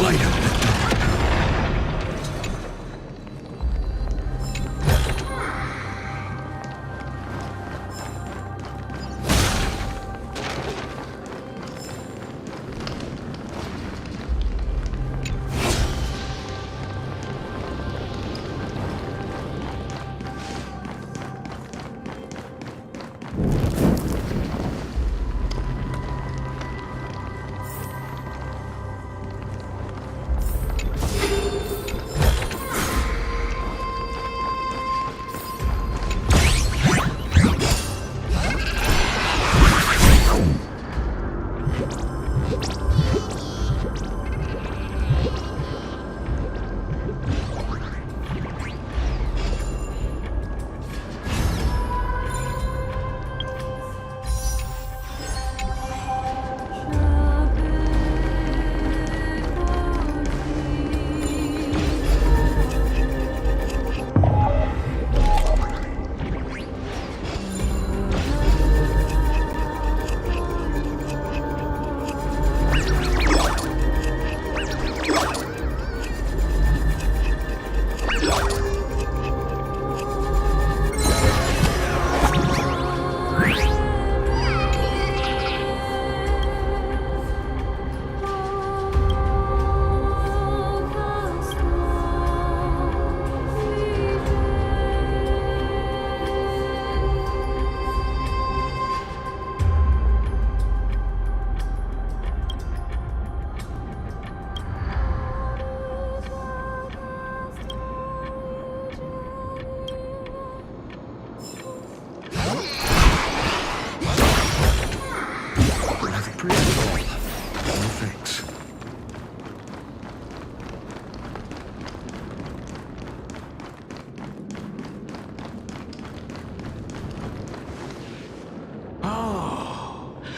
Light up the dark.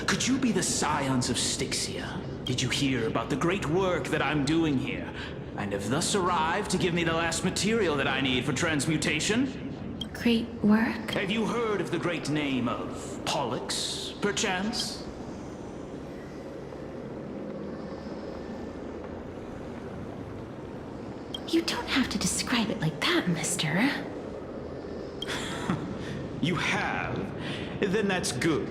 Could you be the scions of Styxia? Did you hear about the great work that I'm doing here? And have thus arrived to give me the last material that I need for transmutation? Great work? Have you heard of the great name of Pollux, perchance? You don't have to describe it like that, mister. You have? Then that's good.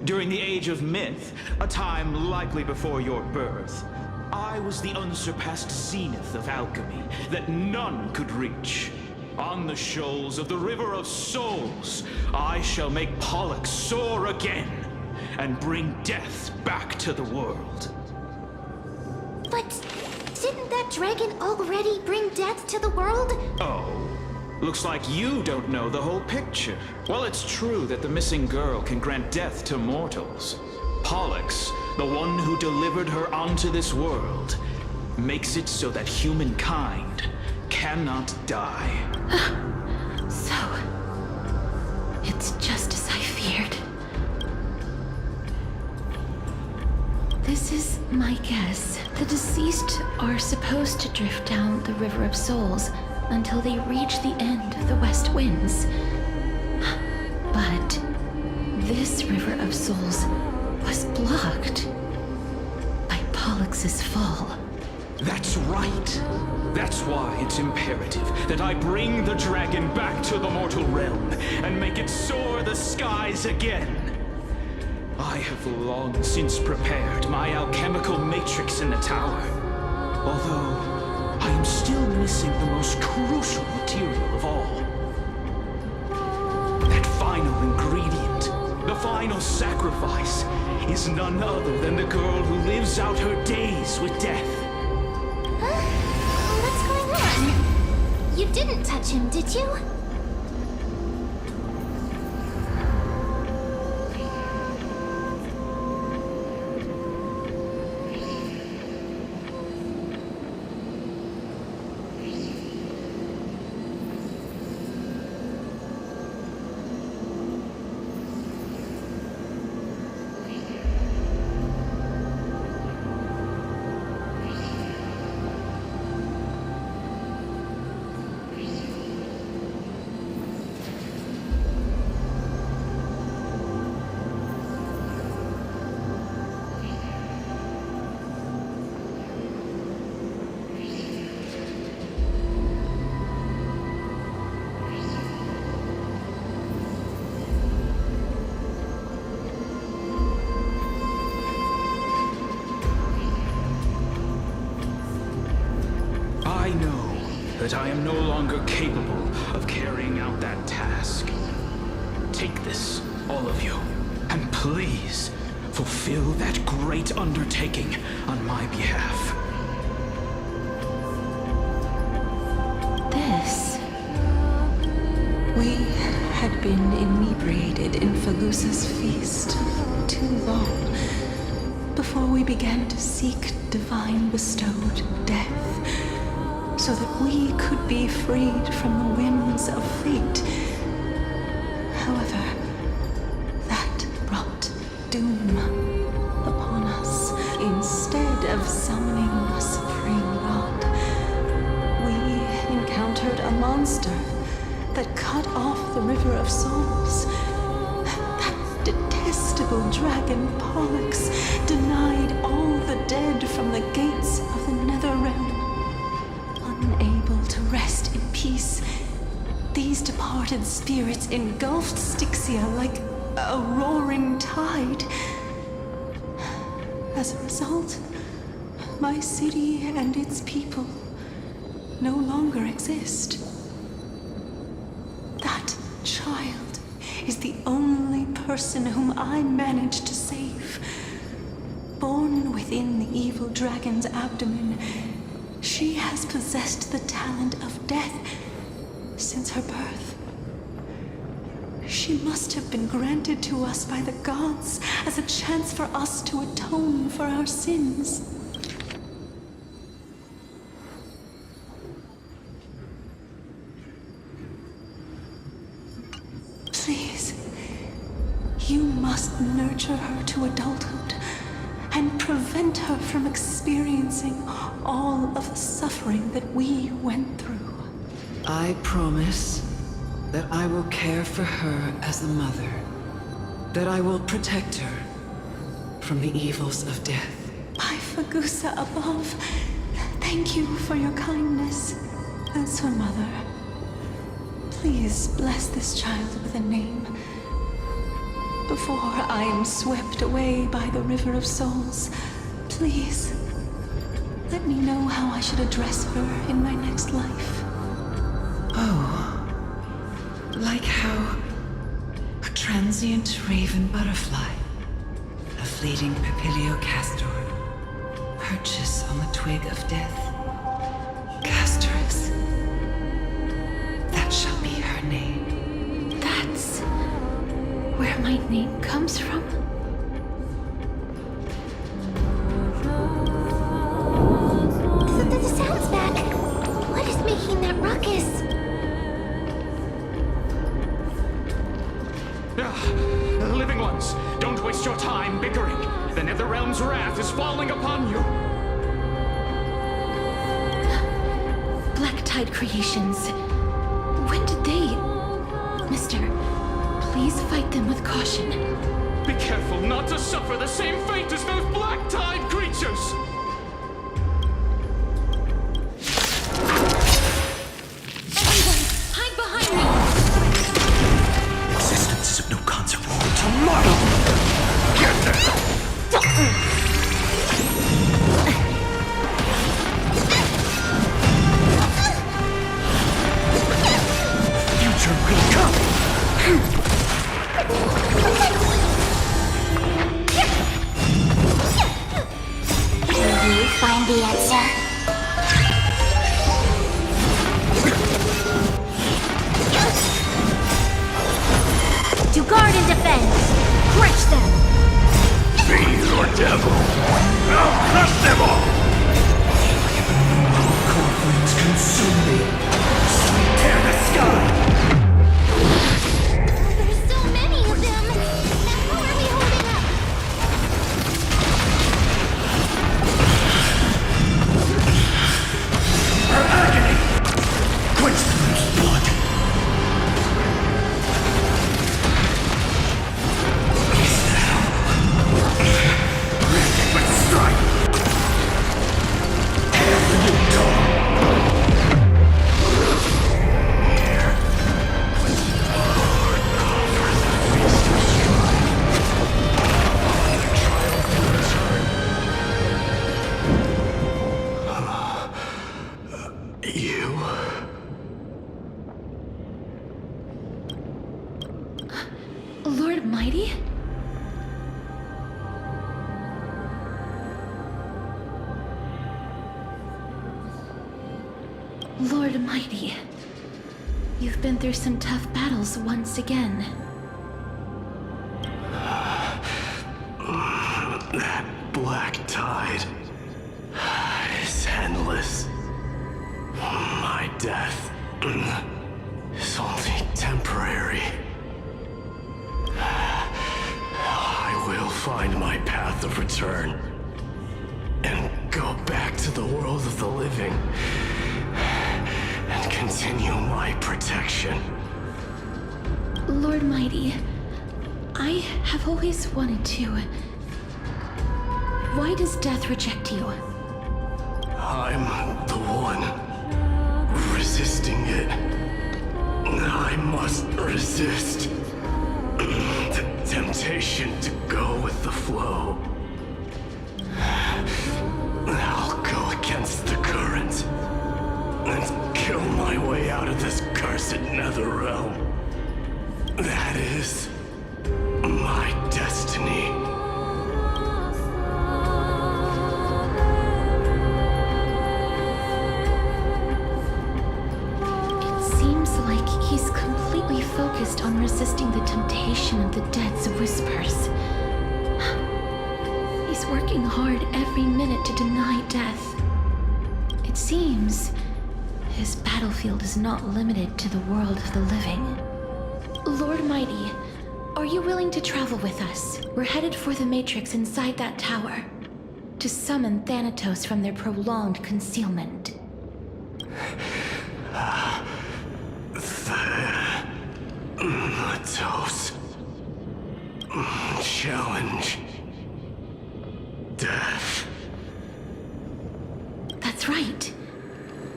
During the age of myth, a time likely before your birth, I was the unsurpassed zenith of alchemy that none could reach. On the shoals of the River of Souls, I shall make Pollux soar again and bring death back to the world. But didn't that dragon already bring death to the world? Oh. Looks like you don't know the whole picture. Well, it's true that the missing girl can grant death to mortals. Pollux, the one who delivered her onto this world, makes it so that humankind cannot die. So, it's just as I feared. This is my guess. The deceased are supposed to drift down the River of Souls until they reach the end of the West Winds. But this River of Souls was blocked by Pollux's fall. That's right. That's why it's imperative that I bring the dragon back to the mortal realm and make it soar the skies again. I have long since prepared my alchemical matrix in the tower, although I am still missing the most crucial material of all. That final ingredient, the final sacrifice, is none other than the girl who lives out her days with death. Huh? What's going on? You didn't touch him, did you? that I am no longer capable of carrying out that task. Take this, all of you, and please fulfill that great undertaking on my behalf. This. We had been inebriated in Fagusa's feast too long before we began to seek divine bestowed death, so that we could be freed from the whims of fate. However, that brought doom upon us. Instead of summoning a supreme god, we encountered a monster that cut off the River of Souls. That detestable dragon Pollux denied all the dead from the gates of the Nether Realm. Unable to rest in peace, these departed spirits engulfed Styxia like a roaring tide. As a result, my city and its people no longer exist. That child is the only person whom I managed to save. Born within the evil dragon's abdomen, she has possessed the talent of death since her birth. She must have been granted to us by the gods as a chance for us to atone for our sins. Please, you must nurture her to adulthood and prevent her from experiencing all of the suffering that we went through. I promise that I will care for her as a mother, that I will protect her from the evils of death. By Fagusa above, thank you for your kindness. As her mother, please bless this child with a name before I am swept away by the River of Souls. Please, let me know how I should address her in my next life. Oh, like how a transient raven butterfly, a fleeting papilio castor, perches on the twig of death. Castorix. That shall be her name. That's where my name comes from? The sound's back. What is making that ruckus? Living ones, don't waste your time bickering. The Netherrealm's wrath is falling upon you. Black Tide Creations. When did they... Mister, please fight them with caution. Be careful not to suffer the same fate as those Black Tide creatures! Everyone, hide behind me! Existence is of no consequence. Tomorrow! Get there! Future will come! Will you find the answer? To guard and defend! Crush them! Fiend or devil! I'll crush them all! Conflicts consume me! Tear the sky! There's so many of them! How are we holding up? Her agony! Quench the loose blood! Ready but strike! Tear the new dawn! Lord Mighty? Lord Mighty, you've been through some tough battles once again. That black tide is endless. My death is only temporary. I will find my path of return and go back to the world of the living and continue my protection. Lord Mighty, I have always wanted to. Why does death reject you? I'm the one resisting it. I must resist the temptation to go with the flow. I'll go against the current and kill my way out of this cursed nether realm. That is my destiny. He's completely focused on resisting the temptation of the dead's whispers. He's working hard every minute to deny death. It seems his battlefield is not limited to the world of the living. Lord Mighty, are you willing to travel with us? We're headed for the Matrix inside that tower to summon Thanatos from their prolonged concealment. Thanatos. Challenge. Death. That's right.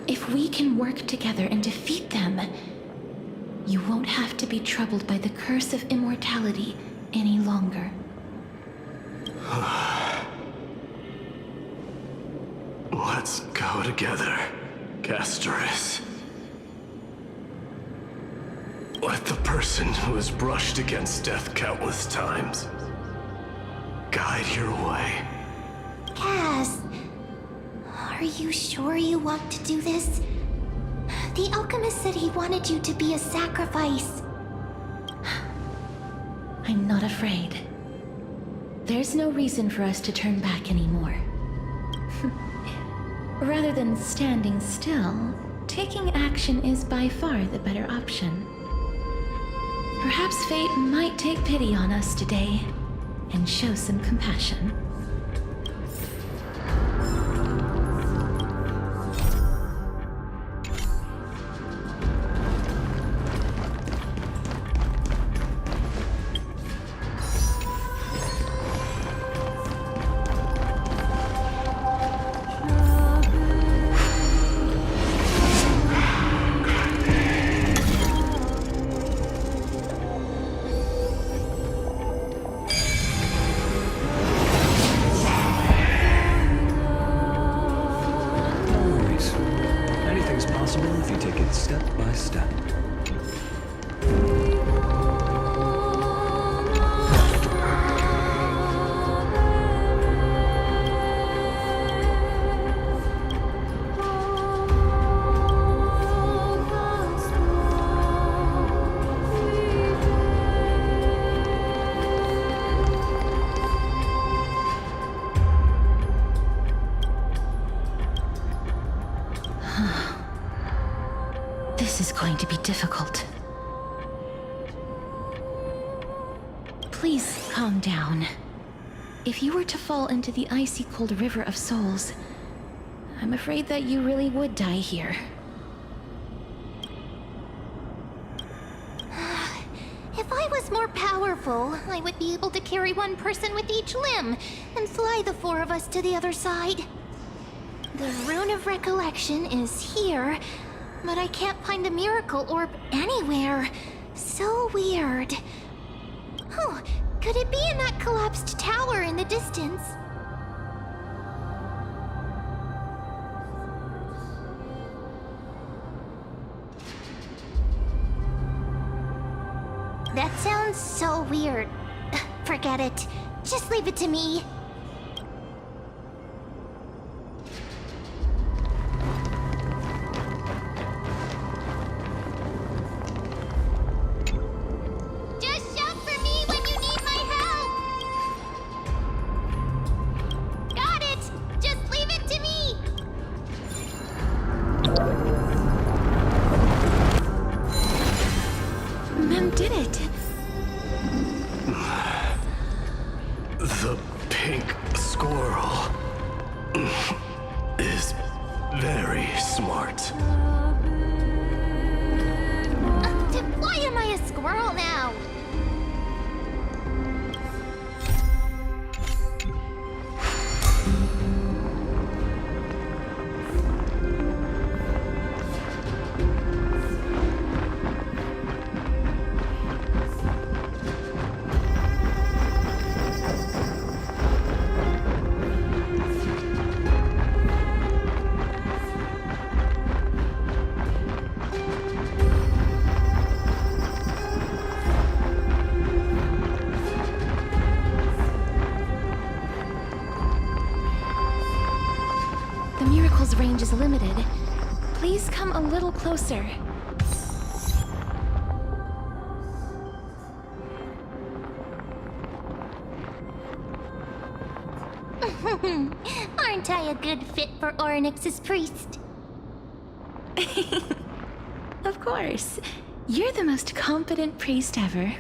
If we can work together and defeat them, you won't have to be troubled by the curse of immortality any longer. Let's go together, Gasterus. Let the person who has brushed against death countless times guide your way. Cass, are you sure you want to do this? The alchemist said he wanted you to be a sacrifice. I'm not afraid. There's no reason for us to turn back anymore. Rather than standing still, taking action is by far the better option. Perhaps fate might take pity on us today and show some compassion. If you take it step by step. This is going to be difficult. Please calm down. If you were to fall into the icy cold river of souls, I'm afraid that you really would die here. If I was more powerful, I would be able to carry one person with each limb and fly the four of us to the other side. The Rune of Recollection is here, but I can't find the miracle orb anywhere. So weird. Oh, could it be in that collapsed tower in the distance? That sounds so weird. Forget it. Just leave it to me. Just shout for me when you need my help! Got it! Just leave it to me! Mem did it. The pink squirrel is very smart. Why am I a squirrel now? The miracle's range is limited. Please come a little closer. Aren't I a good fit for Orynyx's priest? Of course. You're the most competent priest ever.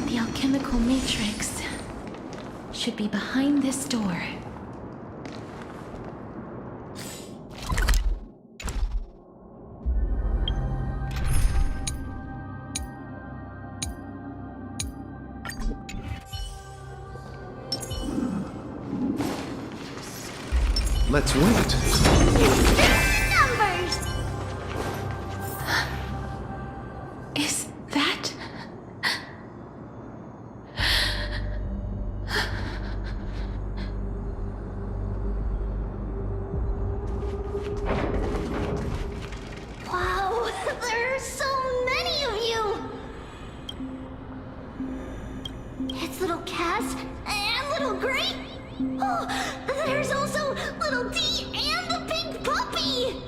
The alchemical matrix should be behind this door. Let's wait. Numbers! Is that... Wow, there are so many of you! It's little Cass and little Grape. Oh, there's also little D and the pink puppy!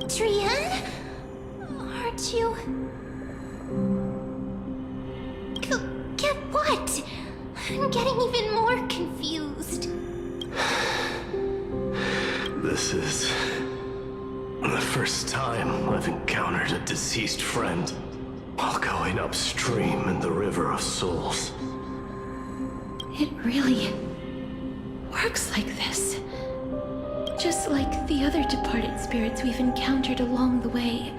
Trian? Aren't you... Get what? I'm getting even more confused. This is the first time I've encountered a deceased friend while going upstream in the River of Souls. It really works like this. Just like the other departed spirits we've encountered along the way.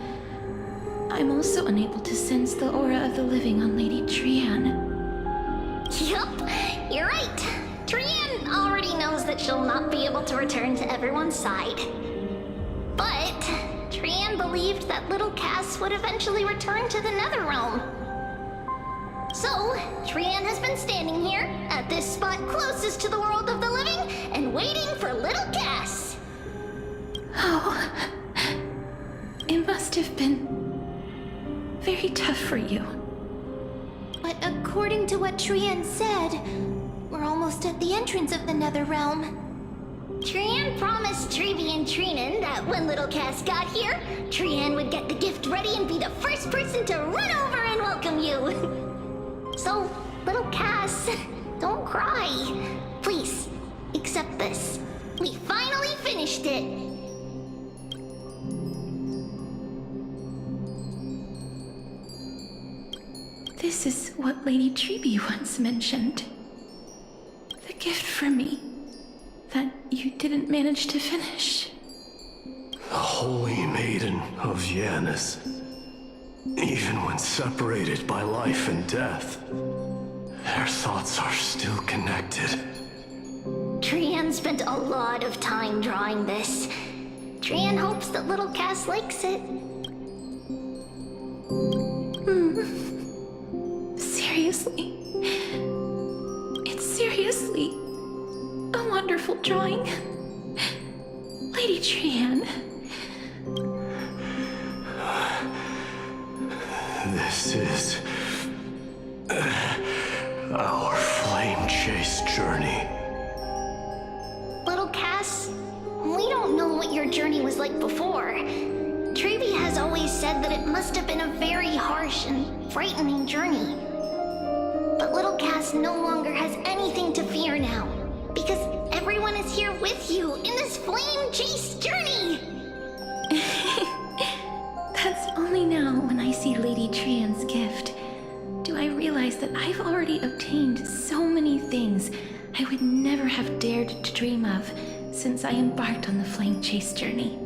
I'm also unable to sense the aura of the living on Lady Trian. Yup, you're right. Trian already knows that she'll not be able to return to everyone's side. But Trian believed that little Cass would eventually return to the Netherrealm. So, Trian has been standing here, at this spot closest to the world of the living, and waiting for little Cass. Oh, it must have been very tough for you. But according to what Trian said, we're almost at the entrance of the Netherrealm. Trian promised Trevi and Trinan that when little Cass got here, Trian would get the gift ready and be the first person to run over and welcome you. So, little Cass, don't cry. Please, accept this. We finally finished it. This is what Lady Trevi once mentioned. The gift for me that you didn't manage to finish. The Holy Maiden of Janus. Even when separated by life and death, Their thoughts are still connected. Trian spent a lot of time drawing this. Trian hopes that little Cass likes it. Seriously. It's seriously a wonderful drawing. Lady Trian. This is our flame chase journey. Little Cass, we don't know what your journey was like before. Trevi has always said that it must have been a very harsh and frightening journey. But little Cass no longer has anything to fear now, because everyone is here with you in this flame chase journey! That's only now, when I see Lady Trian's gift, do I realize that I've already obtained so many things I would never have dared to dream of since I embarked on the flame chase journey.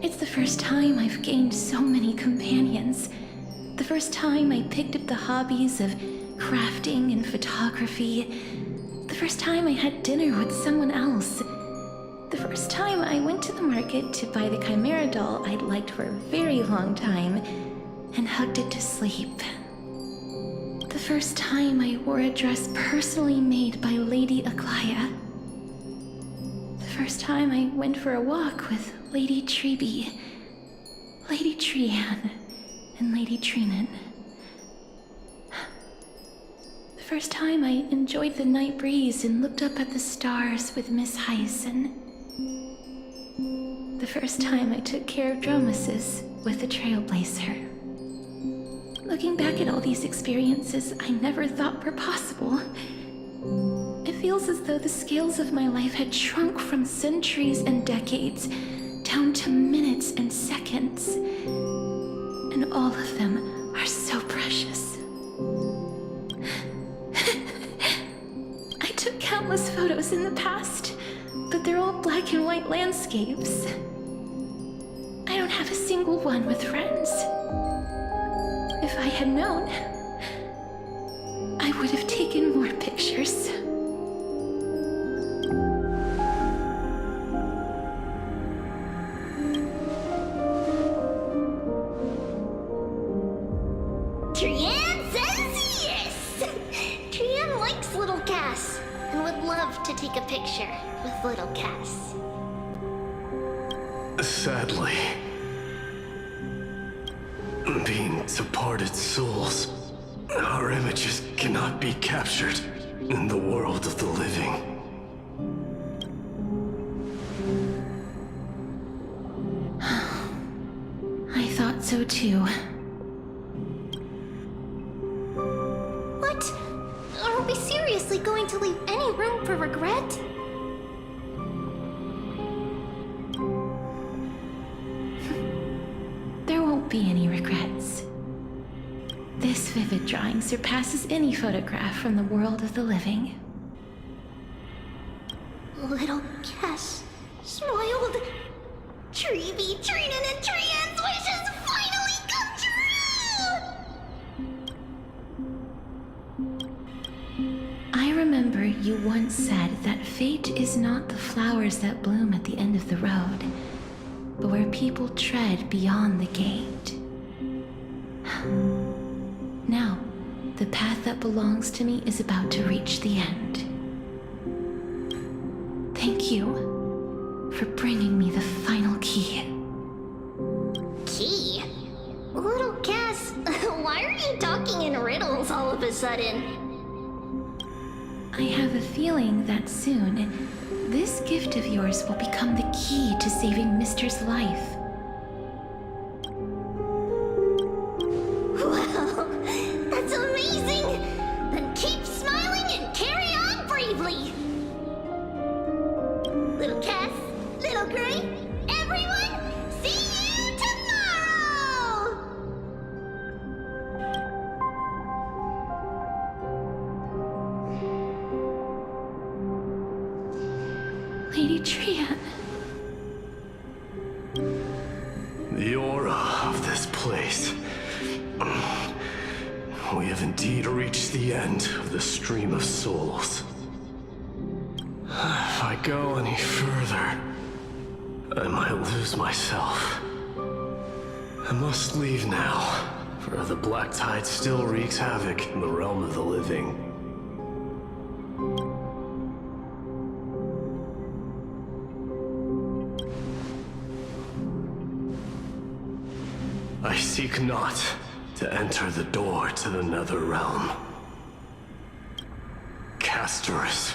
It's the first time I've gained so many companions. The first time I picked up the hobbies of crafting and photography. The first time I had dinner with someone else. The first time I went to the market to buy the Chimera doll I'd liked for a very long time and hugged it to sleep. The first time I wore a dress personally made by Lady Aglaya. The first time I went for a walk with Lady Trebi, Lady Trian, and Lady Trinan. The first time I enjoyed the night breeze and looked up at the stars with Miss Hyacin. The first time I took care of Dromesis with the Trailblazer. Looking back at all these experiences I never thought were possible, it feels as though the scales of my life had shrunk from centuries and decades down to minutes and seconds. And all of them are so precious. I took countless photos in the past, but they're all black and white landscapes. I don't have a single one with friends. If I had known, I would have taken more pictures. Trian says yes! Trian likes little Cass and would love to take a picture with little Cass. Sadly, being departed souls, our images cannot be captured in the world of the living. I thought so too. What? Are we seriously going to leave any room for regret? There won't be any regrets. This vivid drawing surpasses any photograph from the world of the living. Little Cass smiled. Trevi, Trinan, and Trian's wishes finally come true! I remember you once said that fate is not the flowers that bloom at the end of the road, but where people tread beyond the gate. Now, the path that belongs to me is about to reach the end. Thank you for bringing me the final key. Key? Little Cass, why are you talking in riddles all of a sudden? I have a feeling that soon, this gift of yours will become the key to saving Mister's life. Well, that's amazing! Then keep smiling and carry on bravely! Little Cass, Little Gray, everyone, see you tomorrow! Lady Trian. The aura of this place. We have have indeed reached the end of the stream of souls. If I go any further, I might lose myself. I must leave now, for the black tide still wreaks havoc in the realm of the living. I seek not to enter the door to the nether realm. Castorus,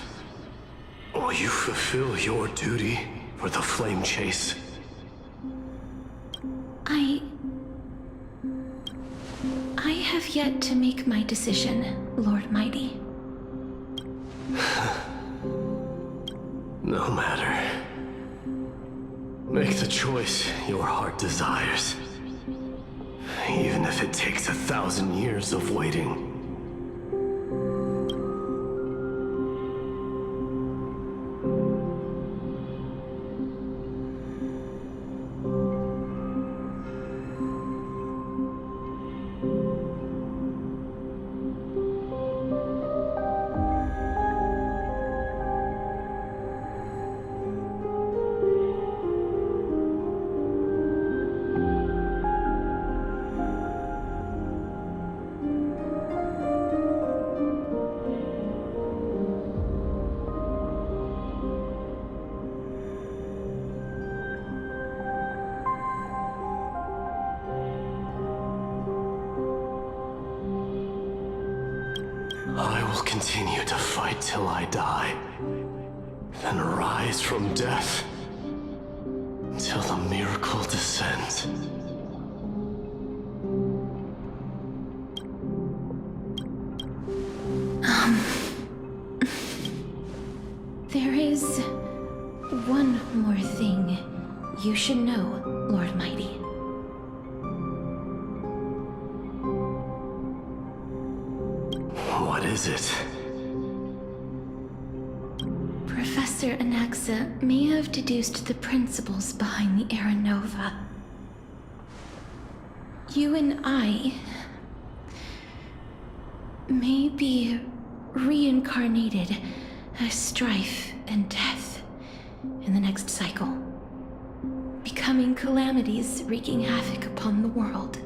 will you fulfill your duty for the flame chase? I have yet to make my decision, Lord Mighty. No matter. Make the choice your heart desires. Even if it takes 1,000 years of waiting. I will continue to fight till I die, then rise from death till the miracle descends. There is one more thing you should know, Lord Mighty. What is it? Professor Anaxa may have deduced the principles behind the Era Nova. You and I may be reincarnated as strife and death in the next cycle, becoming calamities wreaking havoc upon the world.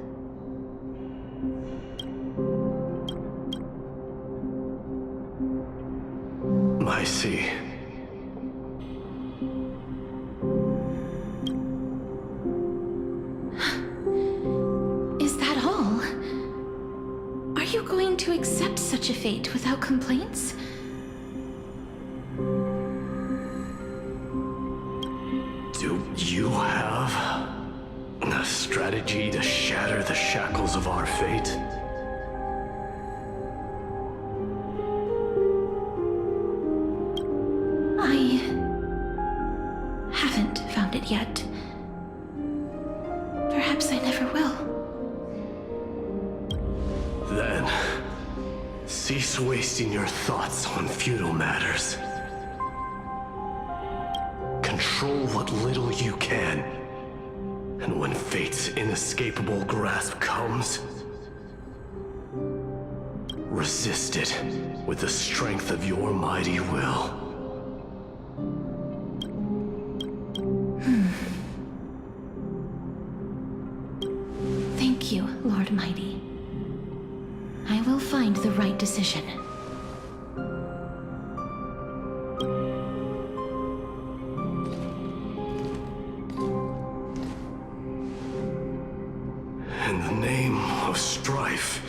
I see. Is that all? Are you going to accept such a fate without complaints? Do you have a strategy to shatter the shackles of our fate? I haven't found it yet. Perhaps I never will. Then, cease wasting your thoughts on futile matters. Control what little you can. And when fate's inescapable grasp comes, resist it with the strength of your mighty will. Thank you, Lord Mighty. I will find the right decision. In the name of strife,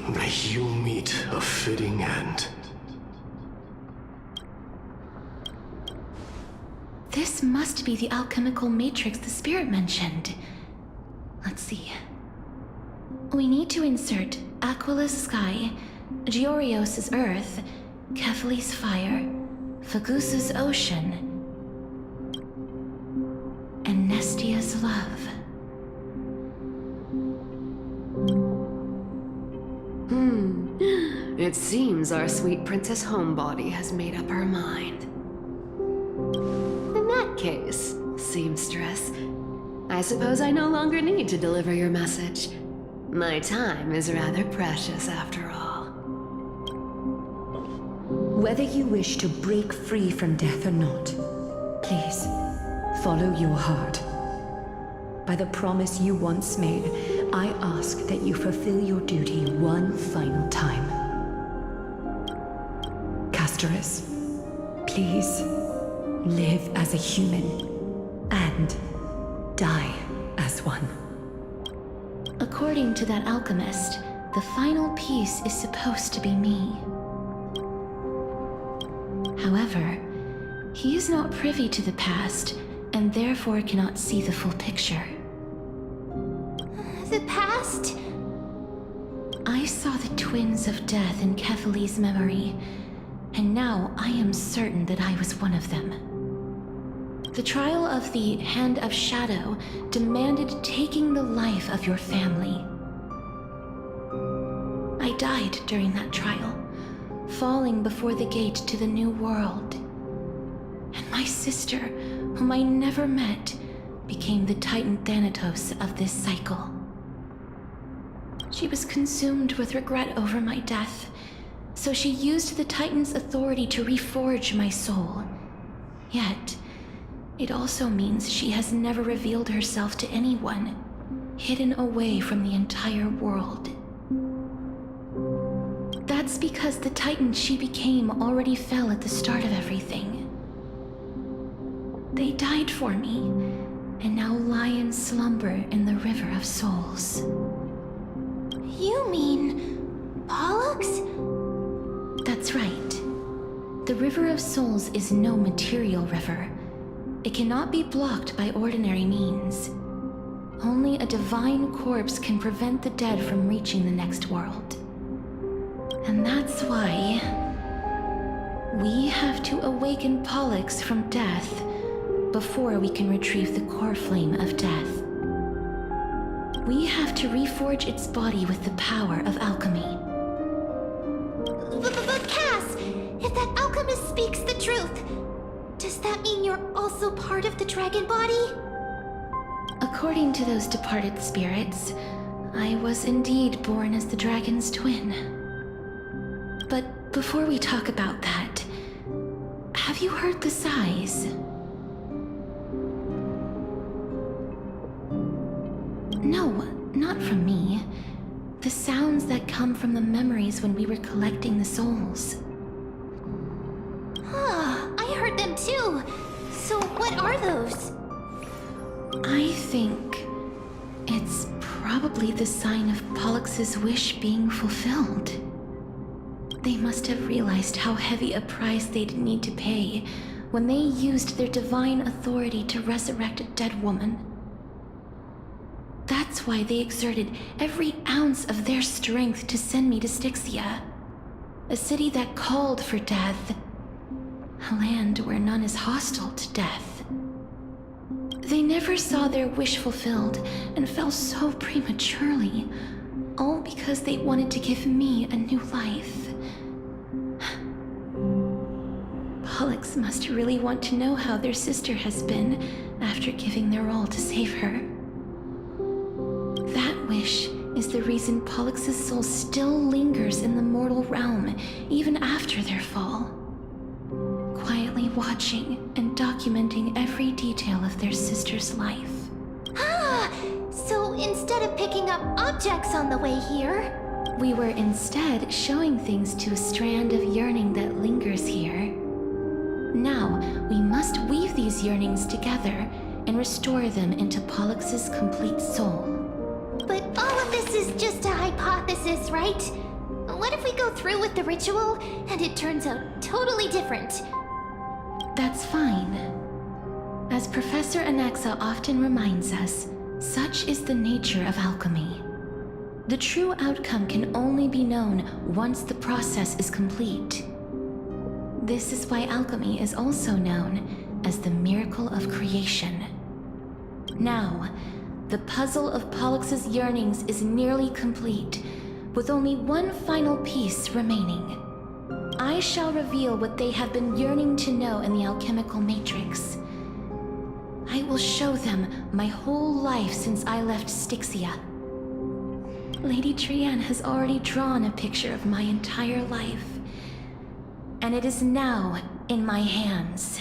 may you meet a fitting end. This must be the alchemical matrix the spirit mentioned. Let's see. We need to insert Aquila's sky, Giorios' earth, Kefali's fire, Fagusa's ocean, and Nestia's love. It seems our sweet Princess Homebody has made up her mind. In that case, seamstress, I suppose I no longer need to deliver your message. My time is rather precious after all. Whether you wish to break free from death or not, please, follow your heart. By the promise you once made, I ask that you fulfill your duty one final time. Castorus, please, live as a human, and die as one. According to that alchemist, the final piece is supposed to be me. However, he is not privy to the past, and therefore cannot see the full picture. The past? I saw the twins of death in Kethali's memory, and now I am certain that I was one of them. The trial of the Hand of Shadow demanded taking the life of your family. I died during that trial, falling before the gate to the new world. And my sister, whom I never met, became the Titan Thanatos of this cycle. She was consumed with regret over my death, so she used the Titan's authority to reforge my soul. Yet, it also means she has never revealed herself to anyone, hidden away from the entire world. That's because the Titan she became already fell at the start of everything. They died for me, and now lie in slumber in the River of Souls. You mean... Pollux? That's right. The River of Souls is no material river. It cannot be blocked by ordinary means. Only a divine corpse can prevent the dead from reaching the next world. And that's why we have to awaken Pollux from death before we can retrieve the core flame of death. We have to reforge its body with the power of alchemy. But Cass, if that alchemist speaks the truth, does that mean you're also part of the dragon body? According to those departed spirits, I was indeed born as the dragon's twin. But before we talk about that, have you heard the sighs? No, not from me. The sounds that come from the memories when we were collecting the souls. I heard them too. So what are those? I think it's probably the sign of Pollux's wish being fulfilled. They must have realized how heavy a price they'd need to pay when they used their divine authority to resurrect a dead woman. That's why they exerted every ounce of their strength to send me to Styxia, a city that called for death, a land where none is hostile to death. They never saw their wish fulfilled and fell so prematurely, all because they wanted to give me a new life. Pollux must really want to know how their sister has been after giving their all to save her. That wish is the reason Pollux's soul still lingers in the mortal realm even after their fall, quietly watching and documenting every detail of their sister's life. So instead of picking up objects on the way here, we were instead showing things to a strand of yearning that lingers here. Now, we must weave these yearnings together and restore them into Pollux's complete soul. But all of this is just a hypothesis, right? What if we go through with the ritual and it turns out totally different? That's fine. As Professor Anaxa often reminds us, such is the nature of alchemy. The true outcome can only be known once the process is complete. This is why alchemy is also known as the miracle of creation. Now, the puzzle of Pollux's yearnings is nearly complete, with only one final piece remaining. I shall reveal what they have been yearning to know in the alchemical matrix. I will show them my whole life since I left Styxia. Lady Trianne has already drawn a picture of my entire life, and it is now in my hands.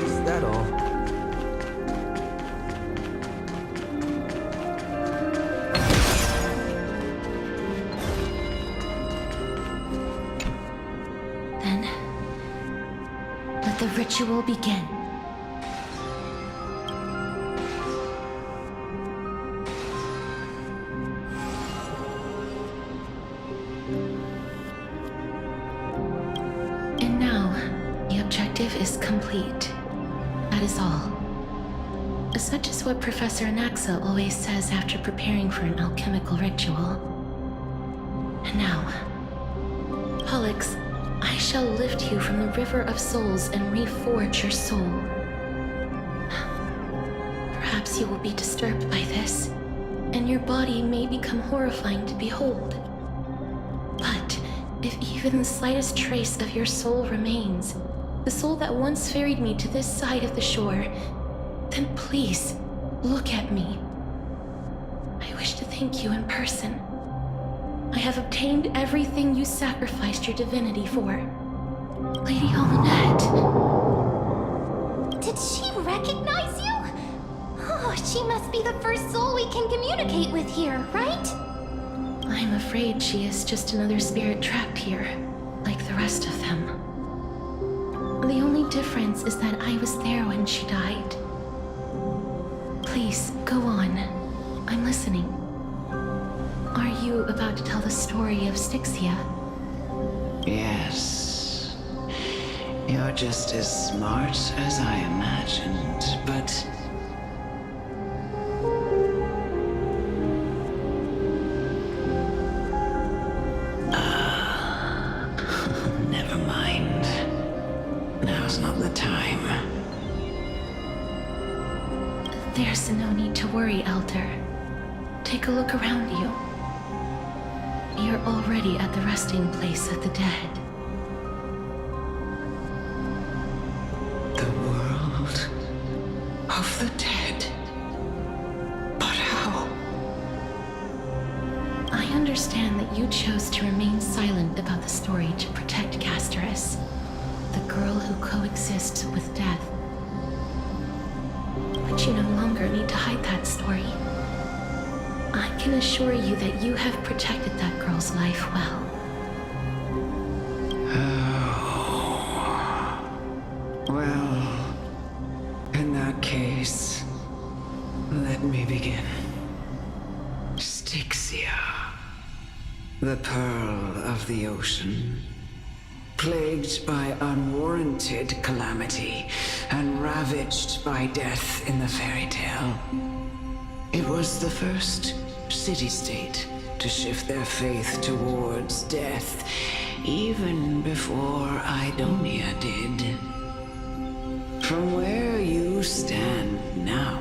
Is that all? Then, let the ritual begin. And now, the objective is complete. That is all. Such is what Professor Anaxa always says after preparing for an alchemical ritual. And now, Pollux, I shall lift you from the river of souls and reforge your soul. Perhaps you will be disturbed by this, and your body may become horrifying to behold. But if even the slightest trace of your soul remains, the soul that once ferried me to this side of the shore, then please, look at me. I wish to thank you in person. I have obtained everything you sacrificed your divinity for. Lady Almanette. Did she recognize you? Oh, she must be the first soul we can communicate with here, right? I'm afraid she is just another spirit trapped here, like the rest of them. The only difference is that I was there when she died. Please, go on. I'm listening. Are you about to tell the story of Styxia? Yes. You're just as smart as I imagined, but... never mind. Now's not the time. There's no need to worry, Elder. Take a look around you. You're already at the resting place of the dead. The world of the dead. But how? I understand that you chose to remain silent about the story to protect Casterus, the girl who coexists with death. But you no longer need to hide that story. I can assure you that you have protected that girl's life well. Oh. Well, in that case, let me begin. Styxia, the pearl of the ocean, plagued by unwarranted calamity and ravaged by death in the fairy tale. It was the first city-state to shift their faith towards death, even before Idonia did. From where you stand now,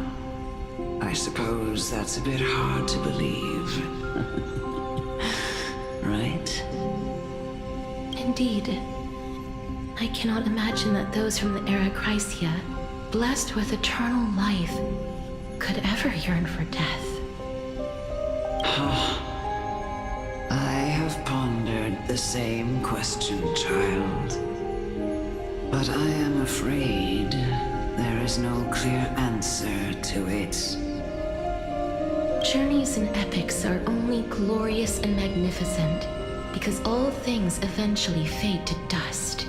I suppose that's a bit hard to believe. Right? Indeed. I cannot imagine that those from the Era Chrysia, blessed with eternal life, could ever yearn for death. I have pondered the same question, child. But I am afraid there is no clear answer to it. Journeys and epics are only glorious and magnificent because all things eventually fade to dust.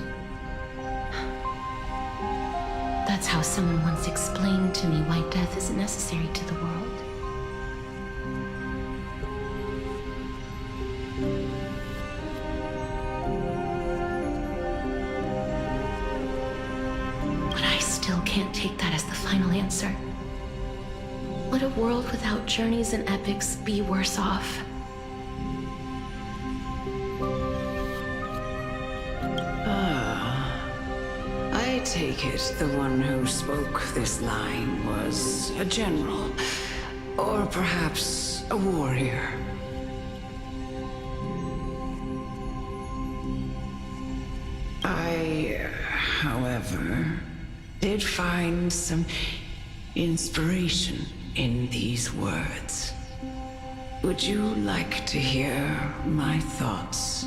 That's how how someone once explained to me why death is necessary to the world. But I still can't take that as the final answer. Would a world without journeys and epics be worse off? I take it the one who spoke this line was a general, or perhaps a warrior. I, however, did find some inspiration in these words. Would you like to hear my thoughts,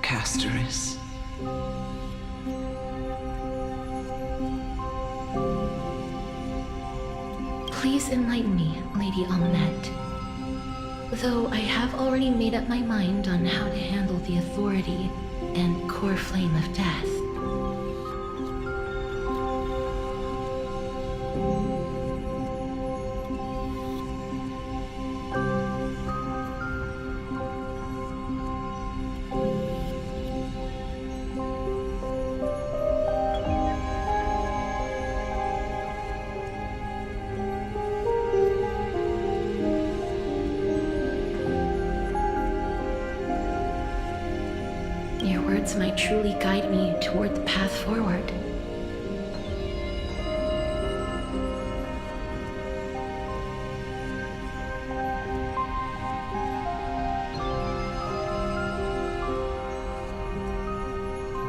Castoris? Please enlighten me, Lady Amunet. Though I have already made up my mind on how to handle the authority and core flame of death. Your words might truly guide me toward the path forward.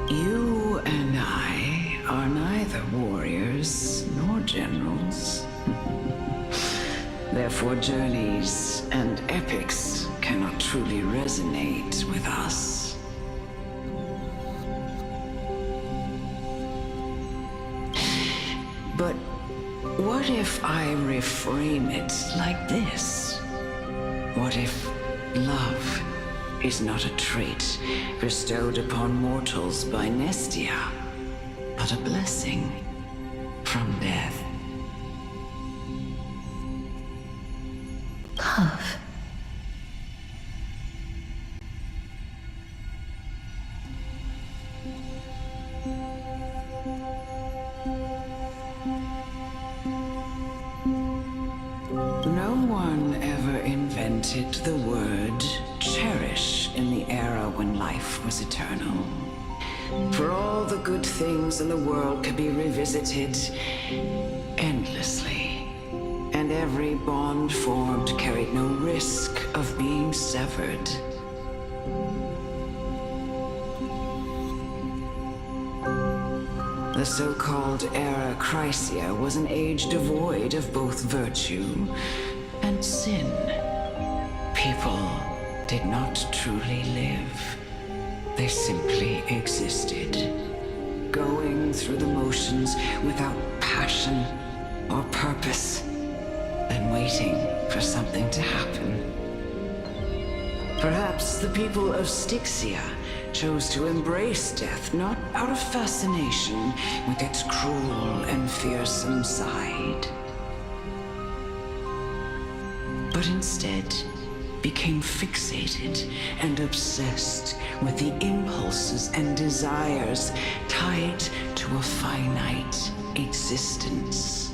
You and I are neither warriors nor generals. Therefore, journeys and epics cannot truly resonate with us. But what if I reframe it like this? What if love is not a trait bestowed upon mortals by Nestia, but a blessing from death? Love. No one ever invented the word cherish in the era when life was eternal. For all the good things in the world could be revisited endlessly, and every bond formed carried no risk of being severed. The so-called Era Chrysia was an age devoid of both virtue and sin. People did not truly live. They simply existed, going through the motions without passion or purpose, and waiting for something to happen. Perhaps the people of Styxia chose to embrace death not out of fascination with its cruel and fearsome side, but instead became fixated and obsessed with the impulses and desires tied to a finite existence.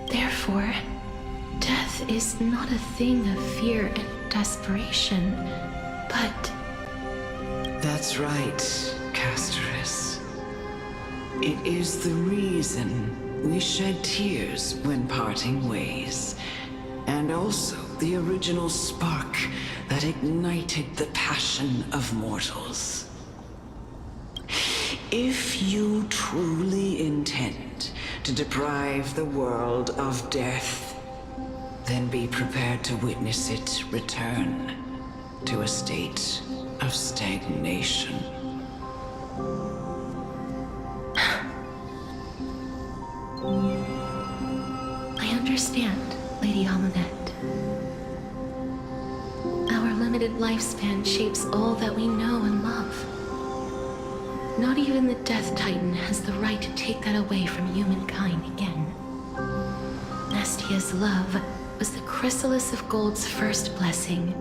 Therefore, death is not a thing of fear and desperation, but... That's right, Castoris. It is the reason we shed tears when parting ways, and also the original spark that ignited the passion of mortals. If you truly intend to deprive the world of death, then be prepared to witness it return to a state of stagnation. I understand, Lady Amunet. Our limited lifespan shapes all that we know and love. Not even the Death Titan has the right to take that away from humankind again. Nestia's love was the chrysalis of gold's first blessing,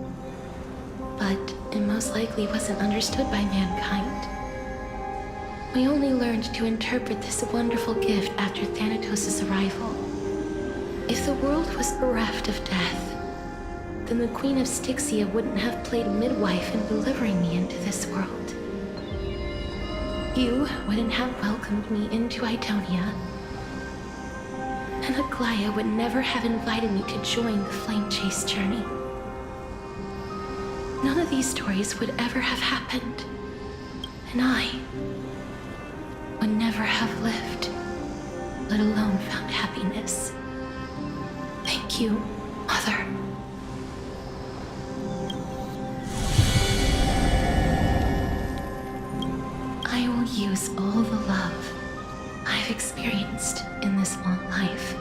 but it most likely wasn't understood by mankind. We only learned to interpret this wonderful gift after Thanatos' arrival. If the world was bereft of death, then the Queen of Styxia wouldn't have played midwife in delivering me into this world. You wouldn't have welcomed me into Idonia, and Aglaya would never have invited me to join the Flame Chase journey. None of these stories would ever have happened, and I would never have lived, let alone found happiness. Thank you, Mother. I will use all the love I've experienced in this long life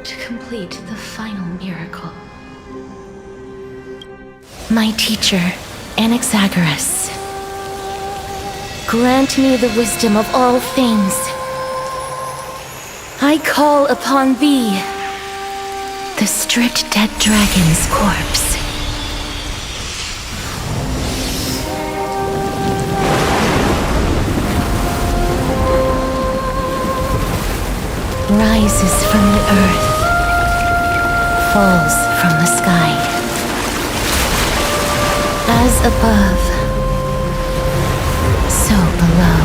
to complete the final miracle. My teacher, Anaxagoras, grant me the wisdom of all things. I call upon thee, the stripped dead dragon's corpse. Rises from the earth, falls from the sky. As above, so below.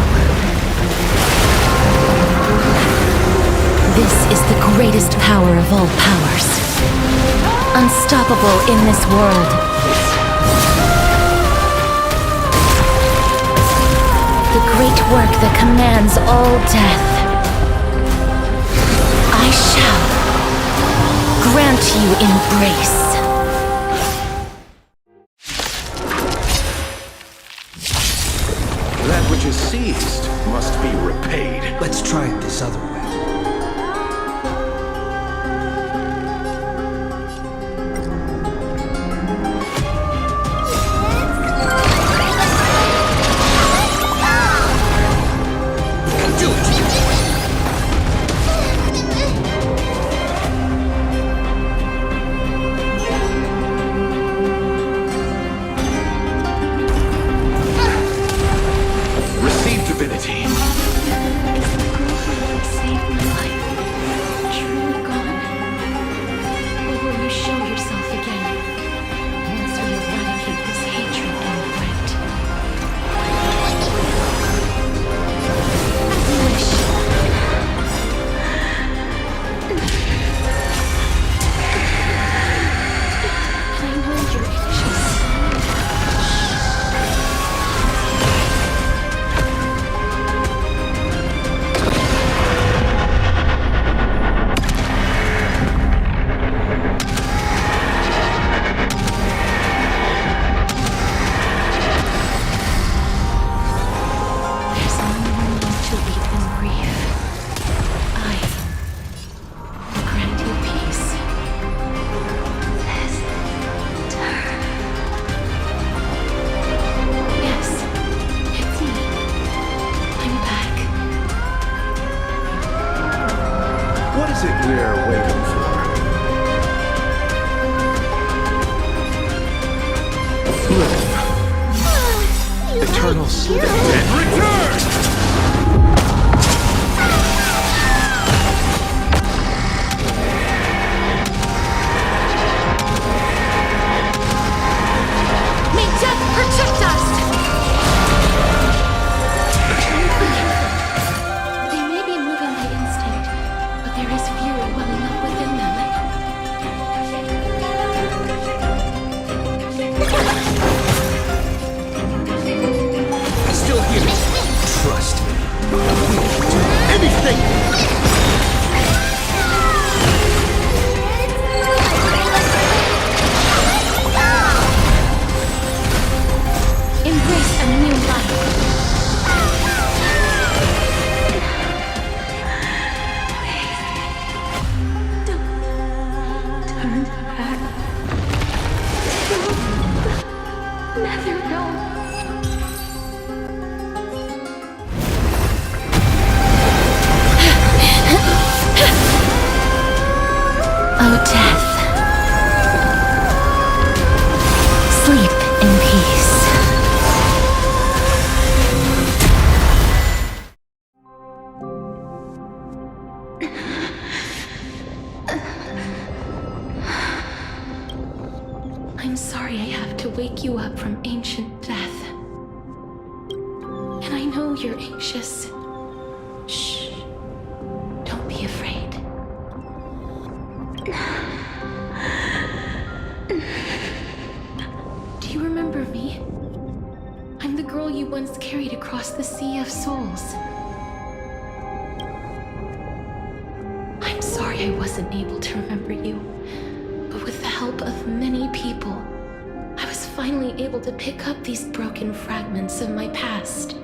This is the greatest power of all powers, unstoppable in this world. The great work that commands all death. I shall grant you embrace. That which is seized must be repaid. Let's try it this other way. We're waiting for. Live. Eternal sleep. And return! May death protect us! They may be moving by instinct, but there is fury welling up within them. Still here. Oh, death. Sleep in peace. I'm sorry I have to wake you up from ancient death. And I know you're anxious. Shh. Don't be afraid. Do you remember me? I'm the girl you once carried across the Sea of Souls. I'm sorry I wasn't able to remember you, but with the help of many people, I was finally able to pick up these broken fragments of my past.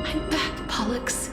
I'm back, Pollux.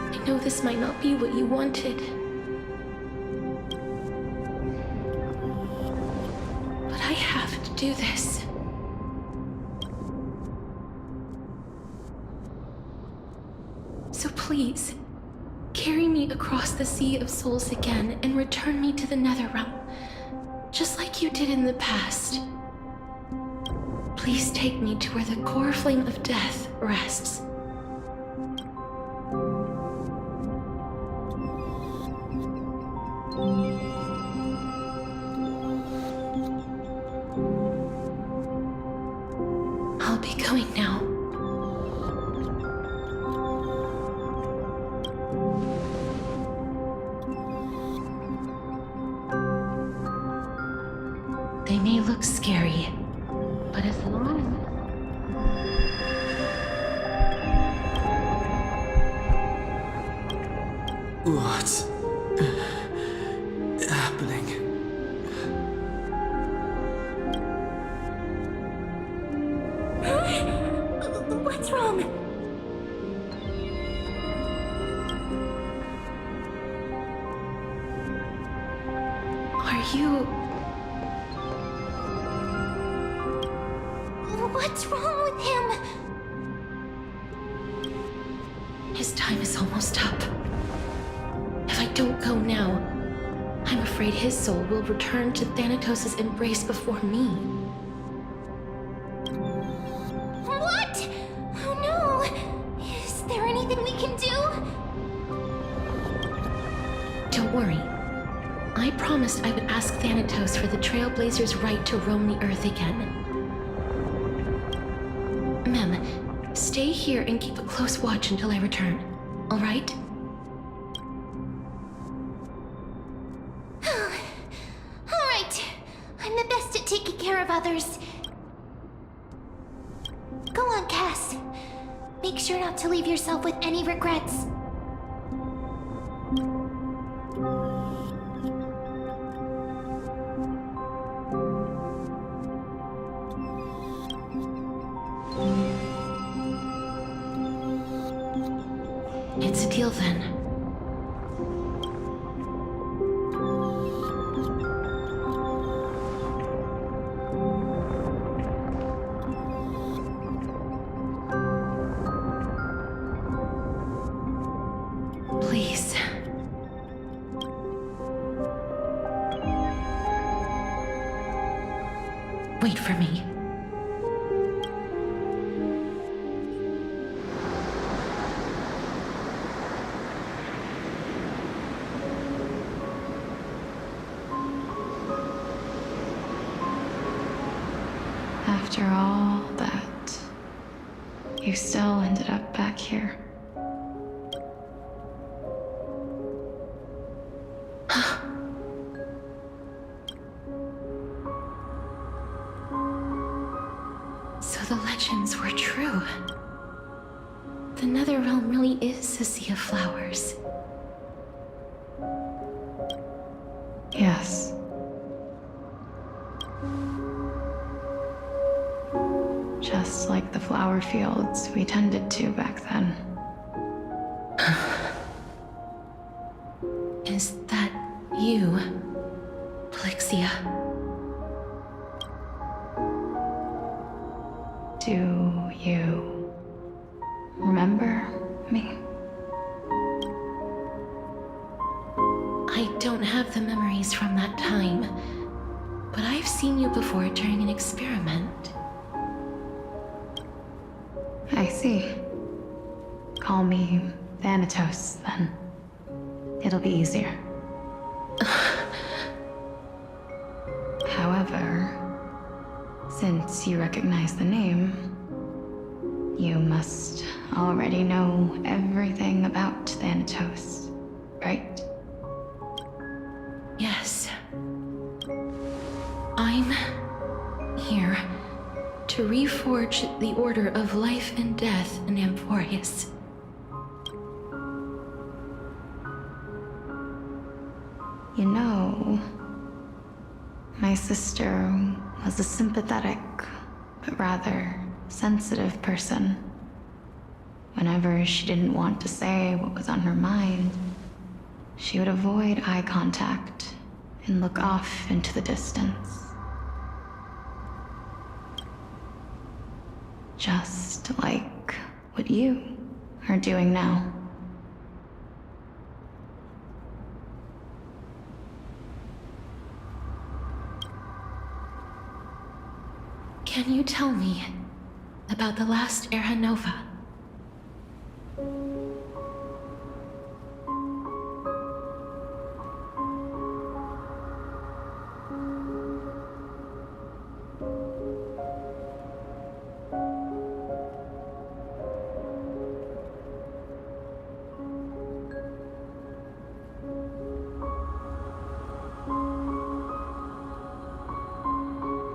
I know this might not be what you wanted. But I have to do this. So please, carry me across the Sea of Souls again and return me to the Netherrealm, just like you did in the past. Please take me to where the core flame of death rests. I'll be going now. They may look scary, but as long What's happening? What's wrong? Are you... What's wrong with him? His time is almost up. If I don't go now, I'm afraid his soul will return to Thanatos' embrace before me. What? Oh no! Is there anything we can do? Don't worry. I promised I would ask Thanatos for the Trailblazers' right to roam the Earth again. Mem, stay here and keep a close watch until I return, all right? All right. I'm the best at taking care of others. Go on, Cass. Make sure not to leave yourself with any regrets. It's a deal then. Please. Wait for me. After all that, you still ended up back here. So the legends were true. The Netherrealm really is a sea of flowers. Yes. Just like the flower fields we tended to back then. Is that you, Plixia? Do you remember me? I don't have the memories from that time, but I've seen you before during an experiment. I see. Call me Thanatos, then. It'll be easier. However, since you recognize the name, you must already know everything about Thanatos, right? Yes. I'm here to reforge the order of life and death in Amphorius. You know, my sister was a sympathetic, but rather sensitive person. Whenever she didn't want to say what was on her mind, she would avoid eye contact and look off into the distance. Just like what you are doing now. Can you tell me about the last Era Nova?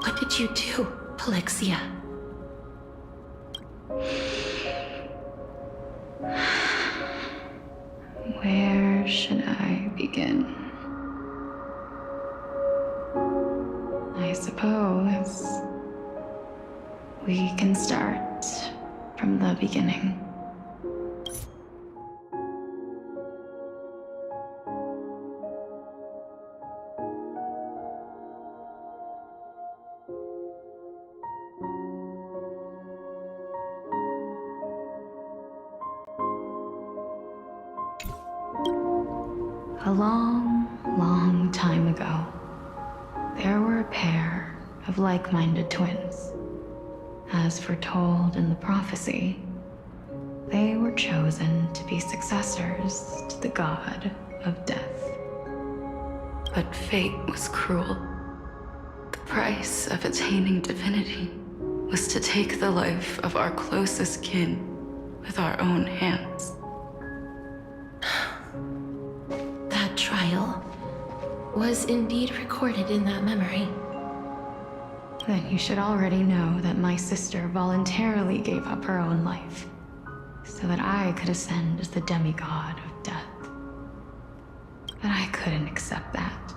What did you do, Plixia? Where should I begin? I suppose we can start from the beginning. A long, long time ago, there were a pair of like-minded twins. As foretold in the prophecy, they were chosen to be successors to the god of death. But fate was cruel. The price of attaining divinity was to take the life of our closest kin with our own hands. That trial was indeed recorded in that memory. Then you should already know that my sister voluntarily gave up her own life so that I could ascend as the demigod of death. But I couldn't accept that.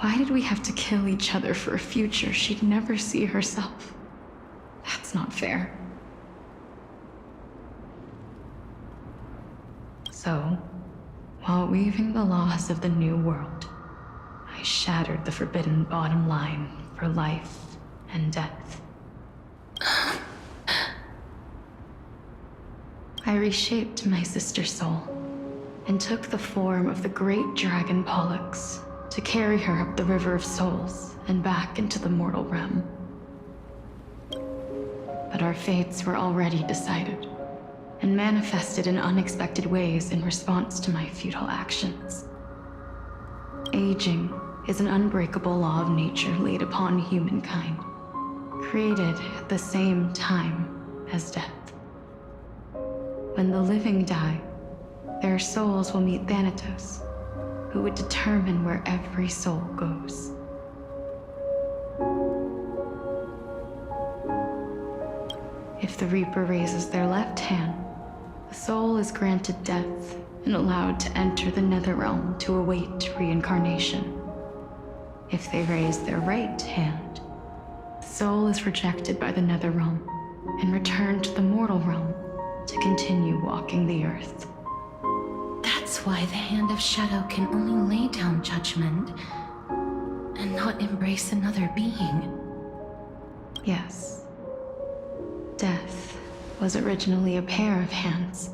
Why did we have to kill each other for a future she'd never see herself? That's not fair. So, while weaving the laws of the new world, I shattered the forbidden bottom line for life and death. I reshaped my sister's soul and took the form of the great dragon Pollux to carry her up the River of Souls and back into the mortal realm. But our fates were already decided and manifested in unexpected ways in response to my futile actions. Aging is an unbreakable law of nature laid upon humankind, created at the same time as death. When the living die, their souls will meet Thanatos, who would determine where every soul goes. If the Reaper raises their left hand, The soul is granted death and allowed to enter the Netherrealm to await reincarnation. If they raise their right hand, the soul is rejected by the Netherrealm and returned to the mortal realm to continue walking the earth. That's why the Hand of Shadow can only lay down judgment and not embrace another being. Yes. Death was originally a pair of hands,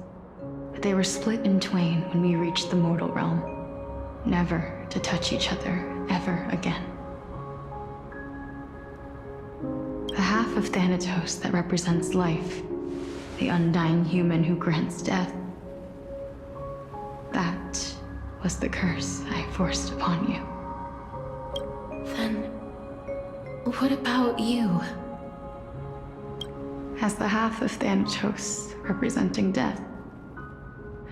but they were split in twain when we reached the mortal realm, never to touch each other ever again. The half of Thanatos that represents life, the undying human who grants death, that was the curse I forced upon you. Then, what about you? As the half of Thanatos representing death,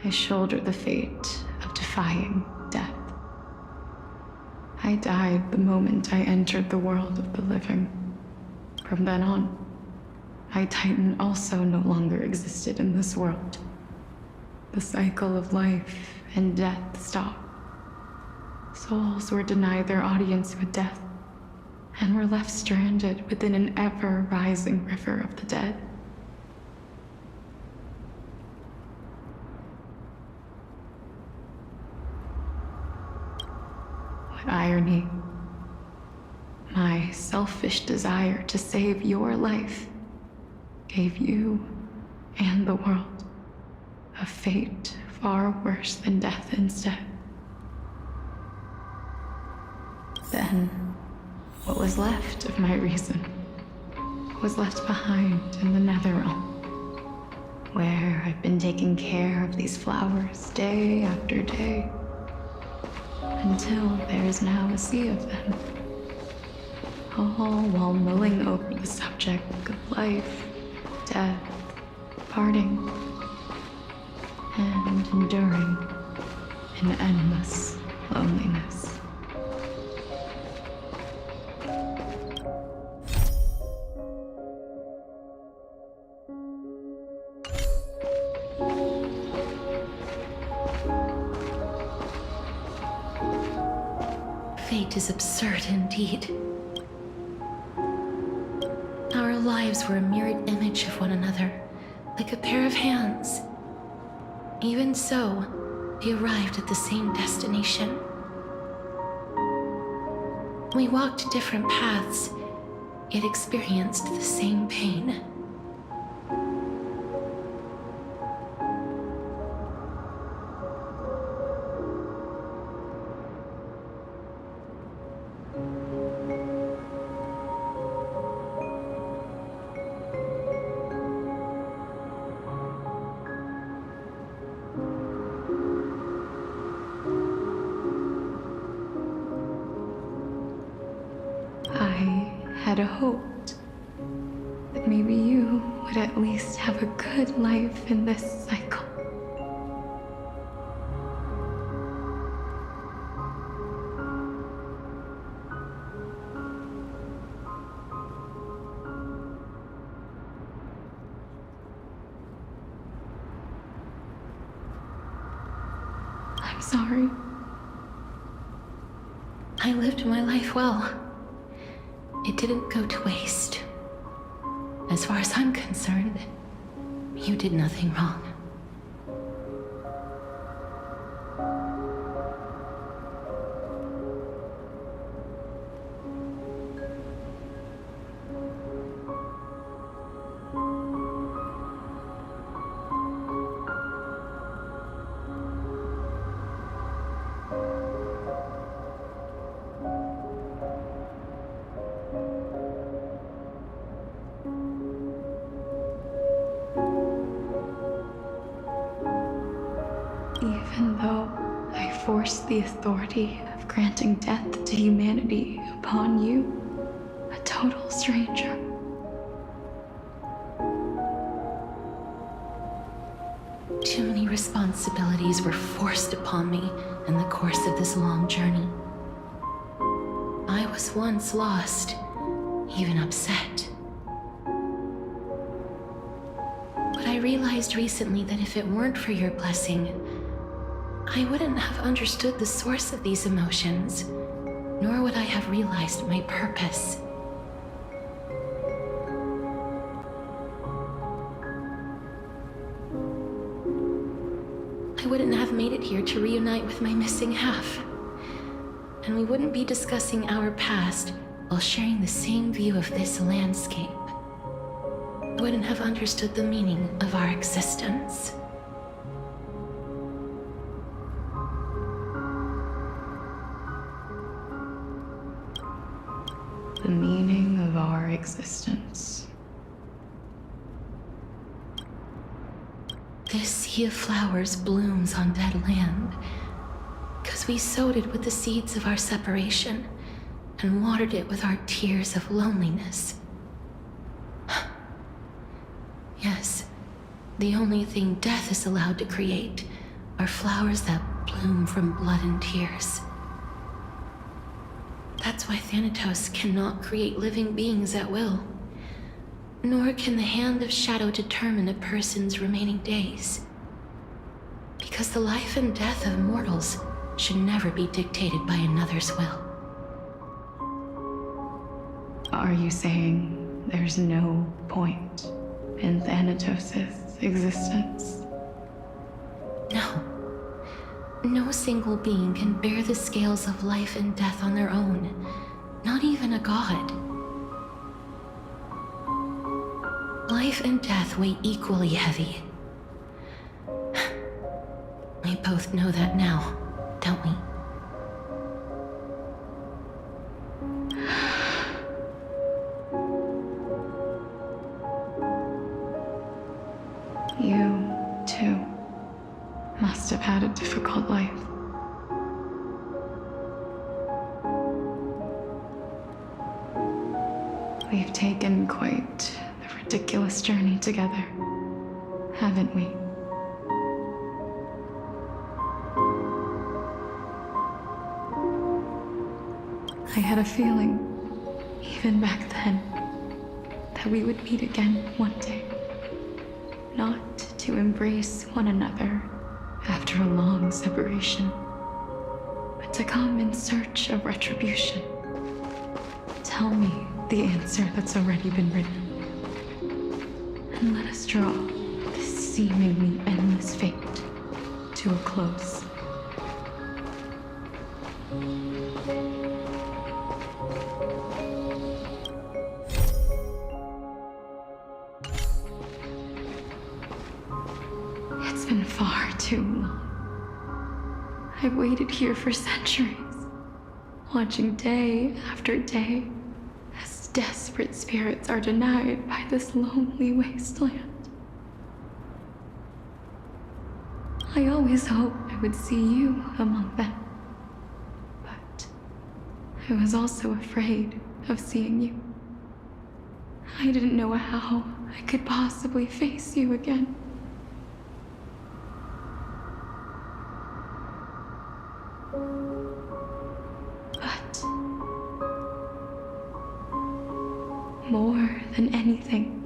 I shoulder the fate of defying death. I died the moment I entered the world of the living. From then on, my Titan also no longer existed in this world. The cycle of life and death stopped. Souls were denied their audience with death, and were left stranded within an ever-rising river of the dead. What irony. My selfish desire to save your life gave you and the world a fate far worse than death instead. Then, what was left of my reason was left behind in the Netherrealm, where I've been taking care of these flowers day after day, until there is now a sea of them, all while mulling over the subject of life, death, parting, and enduring an endless loneliness. Fate is absurd indeed. Our lives were a mirrored image of one another, like a pair of hands. Even so, we arrived at the same destination. We walked different paths, yet experienced the same pain. I had hoped that maybe you would at least have a good life in this cycle. I'm sorry. I lived my life well. It didn't go to waste. As far as I'm concerned, you did nothing wrong. Even though I forced the authority of granting death to humanity upon you, a total stranger. Too many responsibilities were forced upon me in the course of this long journey. I was once lost, even upset. But I realized recently that if it weren't for your blessing, I wouldn't have understood the source of these emotions, nor would I have realized my purpose. I wouldn't have made it here to reunite with my missing half. And we wouldn't be discussing our past while sharing the same view of this landscape. I wouldn't have understood the meaning of our existence. The meaning of our existence. This sea of flowers blooms on dead land, because we sowed it with the seeds of our separation and watered it with our tears of loneliness. Yes, the only thing death is allowed to create are flowers that bloom from blood and tears. That's why Thanatos cannot create living beings at will, nor can the Hand of Shadow determine a person's remaining days. Because the life and death of mortals should never be dictated by another's will. Are you saying there's no point in Thanatos' existence? No. No single being can bear the scales of life and death on their own, not even a god. Life and death weigh equally heavy. We both know that now, don't we? You, too, must have had a difficult life. We've taken quite the ridiculous journey together, haven't we? I had a feeling, even back then, that we would meet again one day. Not to embrace one another after a long separation, but to come in search of retribution. Tell me the answer that's already been written, and let us draw this seemingly endless fate to a close. It's been far too long. I've waited here for centuries, watching day after day as desperate spirits are denied by this lonely wasteland. I always hoped I would see you among them, but I was also afraid of seeing you. I didn't know how I could possibly face you again. But more than anything,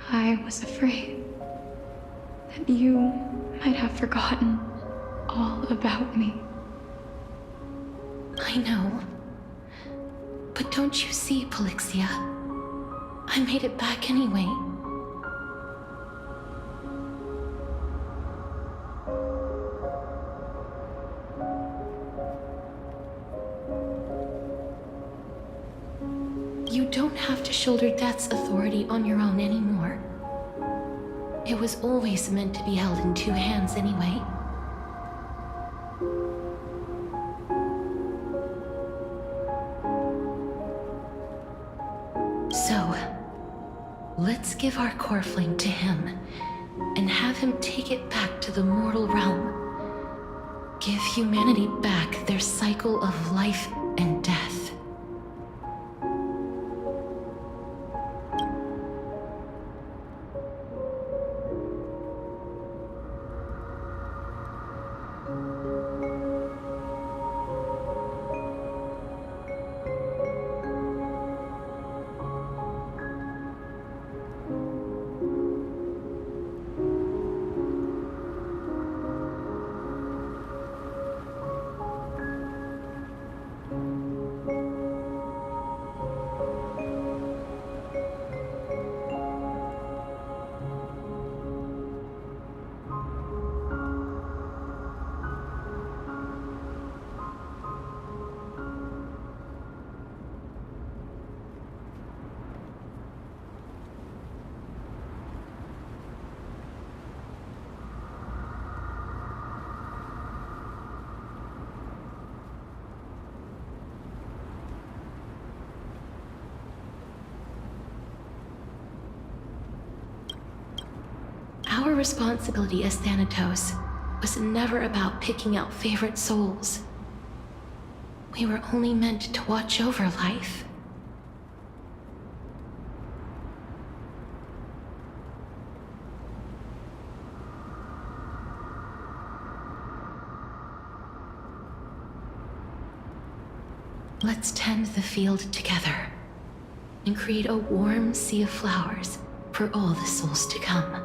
I was afraid that you might have forgotten all about me. I know. But don't you see, Polixia? I made it back anyway. You don't have to shoulder death's authority on your own anymore. It was always meant to be held in two hands anyway. So, let's give our core flame to him and have him take it back to the mortal realm. Give humanity back their cycle of life and death. Our responsibility as Thanatos was never about picking out favorite souls. We were only meant to watch over life. Let's tend the field together and create a warm sea of flowers for all the souls to come.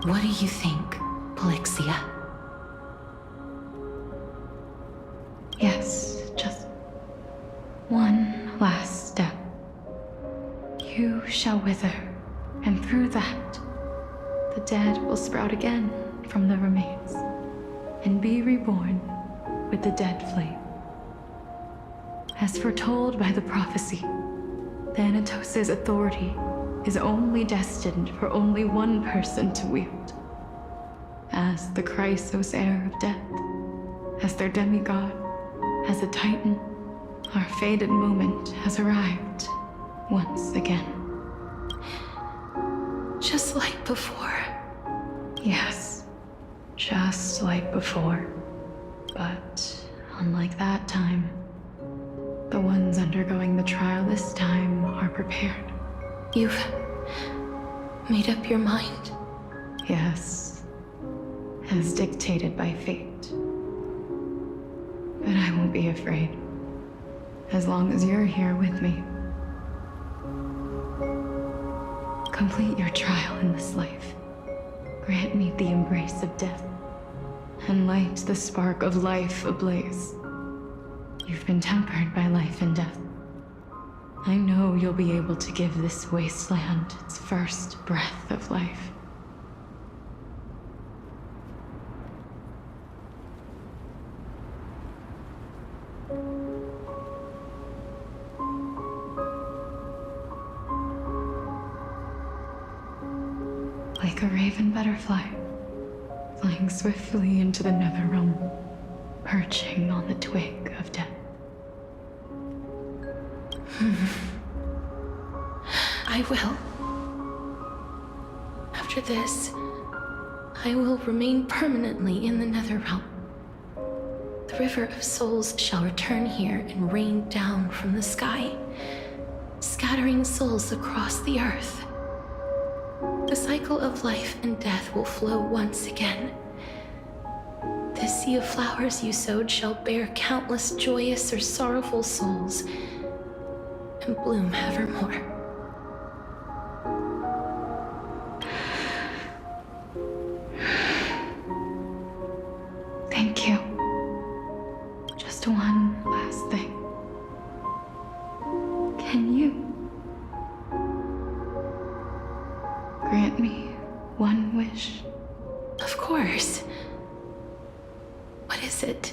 What do you think, Polixia? Yes, just one last step. You shall wither, and through that, the dead will sprout again from the remains, and be reborn with the dead flame. As foretold by the prophecy, Thanatos' authority is only destined for only one person to wield. As the Chrysos heir of death, as their demigod, as a titan, our fated moment has arrived once again. Just like before. Yes, just like before. But unlike that time, the ones undergoing the trial this time are prepared. You've made up your mind? Yes, as dictated by fate. But I won't be afraid, as long as you're here with me. Complete your trial in this life. Grant me the embrace of death, and light the spark of life ablaze. You've been tempered by life and death. I know you'll be able to give this wasteland its first breath of life. Like a raven butterfly, flying swiftly into the netherrealm, perching on the twig of death. I will. After this, I will remain permanently in the Netherrealm. The River of Souls shall return here and rain down from the sky, scattering souls across the earth. The cycle of life and death will flow once again. The sea of flowers you sowed shall bear countless joyous or sorrowful souls, and bloom evermore. Thank you. Just one last thing. Can you grant me one wish? Of course. What is it?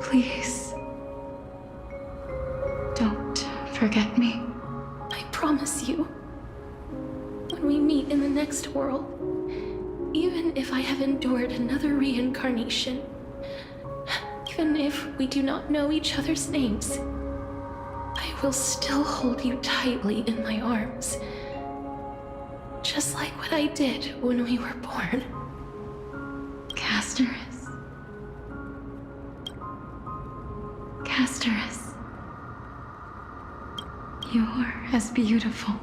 Please, don't forget me. I promise you. When we meet in the next world, even if I have endured another reincarnation, even if we do not know each other's names, I will still hold you tightly in my arms. Just like what I did when we were born. Casterus. Casterus. You're as beautiful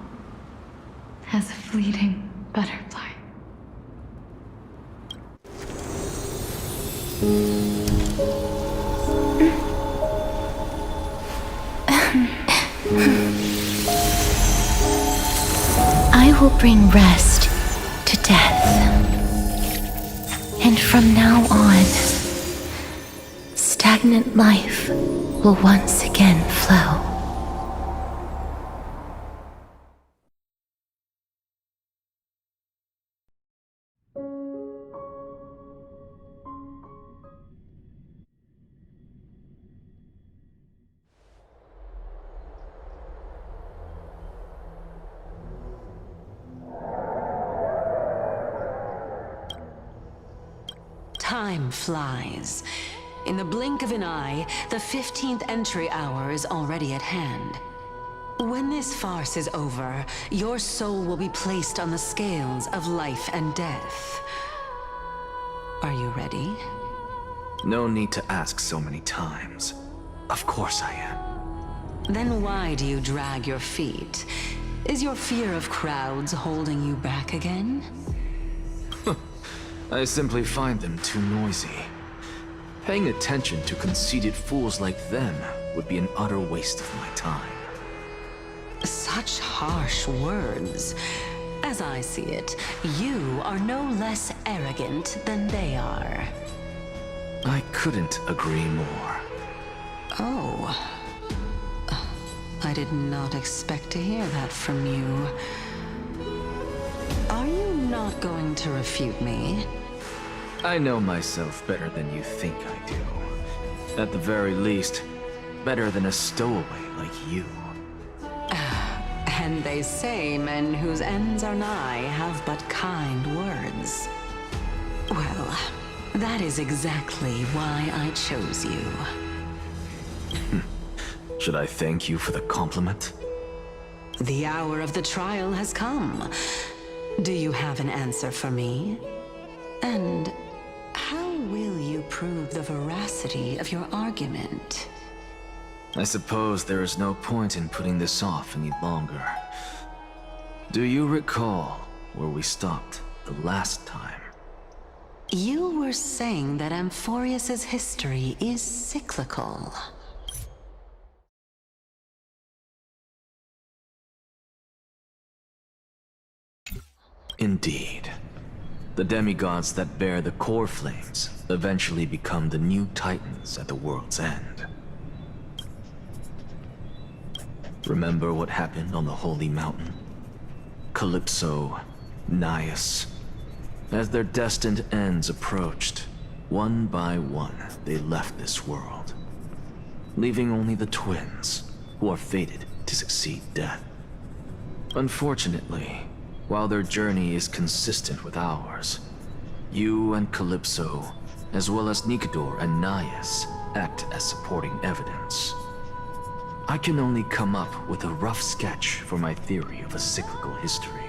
as a fleeting butterfly. I will bring rest to death. And from now on, stagnant life will once again flow. Time flies. In the blink of an eye, the 15th entry hour is already at hand. When this farce is over, your soul will be placed on the scales of life and death. Are you ready? No need to ask so many times. Of course I am. Then why do you drag your feet? Is your fear of crowds holding you back again? I simply find them too noisy. Paying attention to conceited fools like them would be an utter waste of my time. Such harsh words. As I see it, you are no less arrogant than they are. I couldn't agree more. Oh. I did not expect to hear that from you. Are you not going to refute me? I know myself better than you think I do. At the very least, better than a stowaway like you. And they say men whose ends are nigh have but kind words. Well, that is exactly why I chose you. Should I thank you for the compliment? The hour of the trial has come. Do you have an answer for me? And how will you prove the veracity of your argument? I suppose there is no point in putting this off any longer. Do you recall where we stopped the last time? You were saying that Amphorius's history is cyclical. Indeed. The demigods that bear the core flames eventually become the new titans at the world's end. Remember what happened on the Holy Mountain? Calypso, Naias. As their destined ends approached, one by one they left this world, leaving only the twins, who are fated to succeed death. Unfortunately, while their journey is consistent with ours, you and Calypso, as well as Nikador and Naias, act as supporting evidence. I can only come up with a rough sketch for my theory of a cyclical history.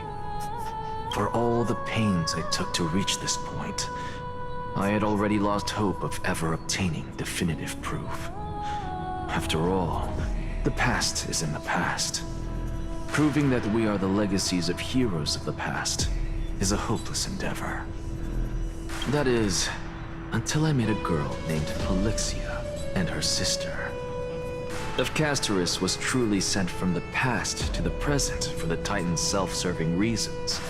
For all the pains I took to reach this point, I had already lost hope of ever obtaining definitive proof. After all, the past is in the past. Proving that we are the legacies of heroes of the past is a hopeless endeavor. That is, until I met a girl named Polixia and her sister. If Castorus was truly sent from the past to the present for the Titan's self-serving reasons,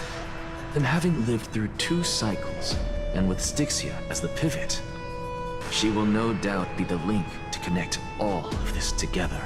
then having lived through 2 cycles, and with Styxia as the pivot, she will no doubt be the link to connect all of this together.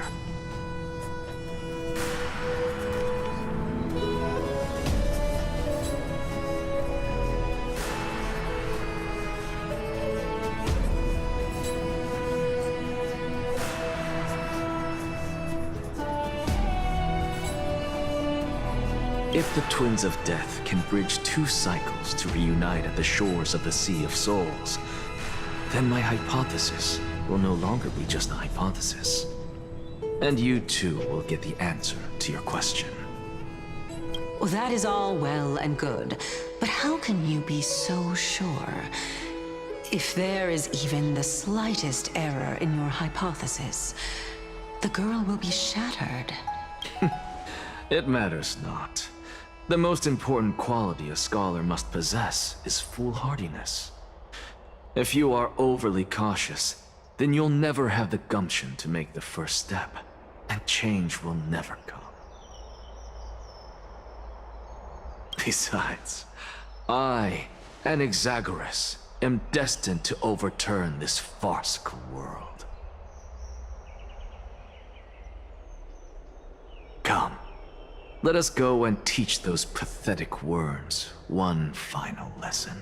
If the Twins of Death can bridge 2 cycles to reunite at the shores of the Sea of Souls, then my hypothesis will no longer be just a hypothesis. And you too will get the answer to your question. Well, that is all well and good, but how can you be so sure? If there is even the slightest error in your hypothesis, the girl will be shattered. It matters not. The most important quality a scholar must possess is foolhardiness. If you are overly cautious, then you'll never have the gumption to make the first step, and change will never come. Besides, I, Anaxagoras, am destined to overturn this farcical world. Come. Let us go and teach those pathetic worms one final lesson.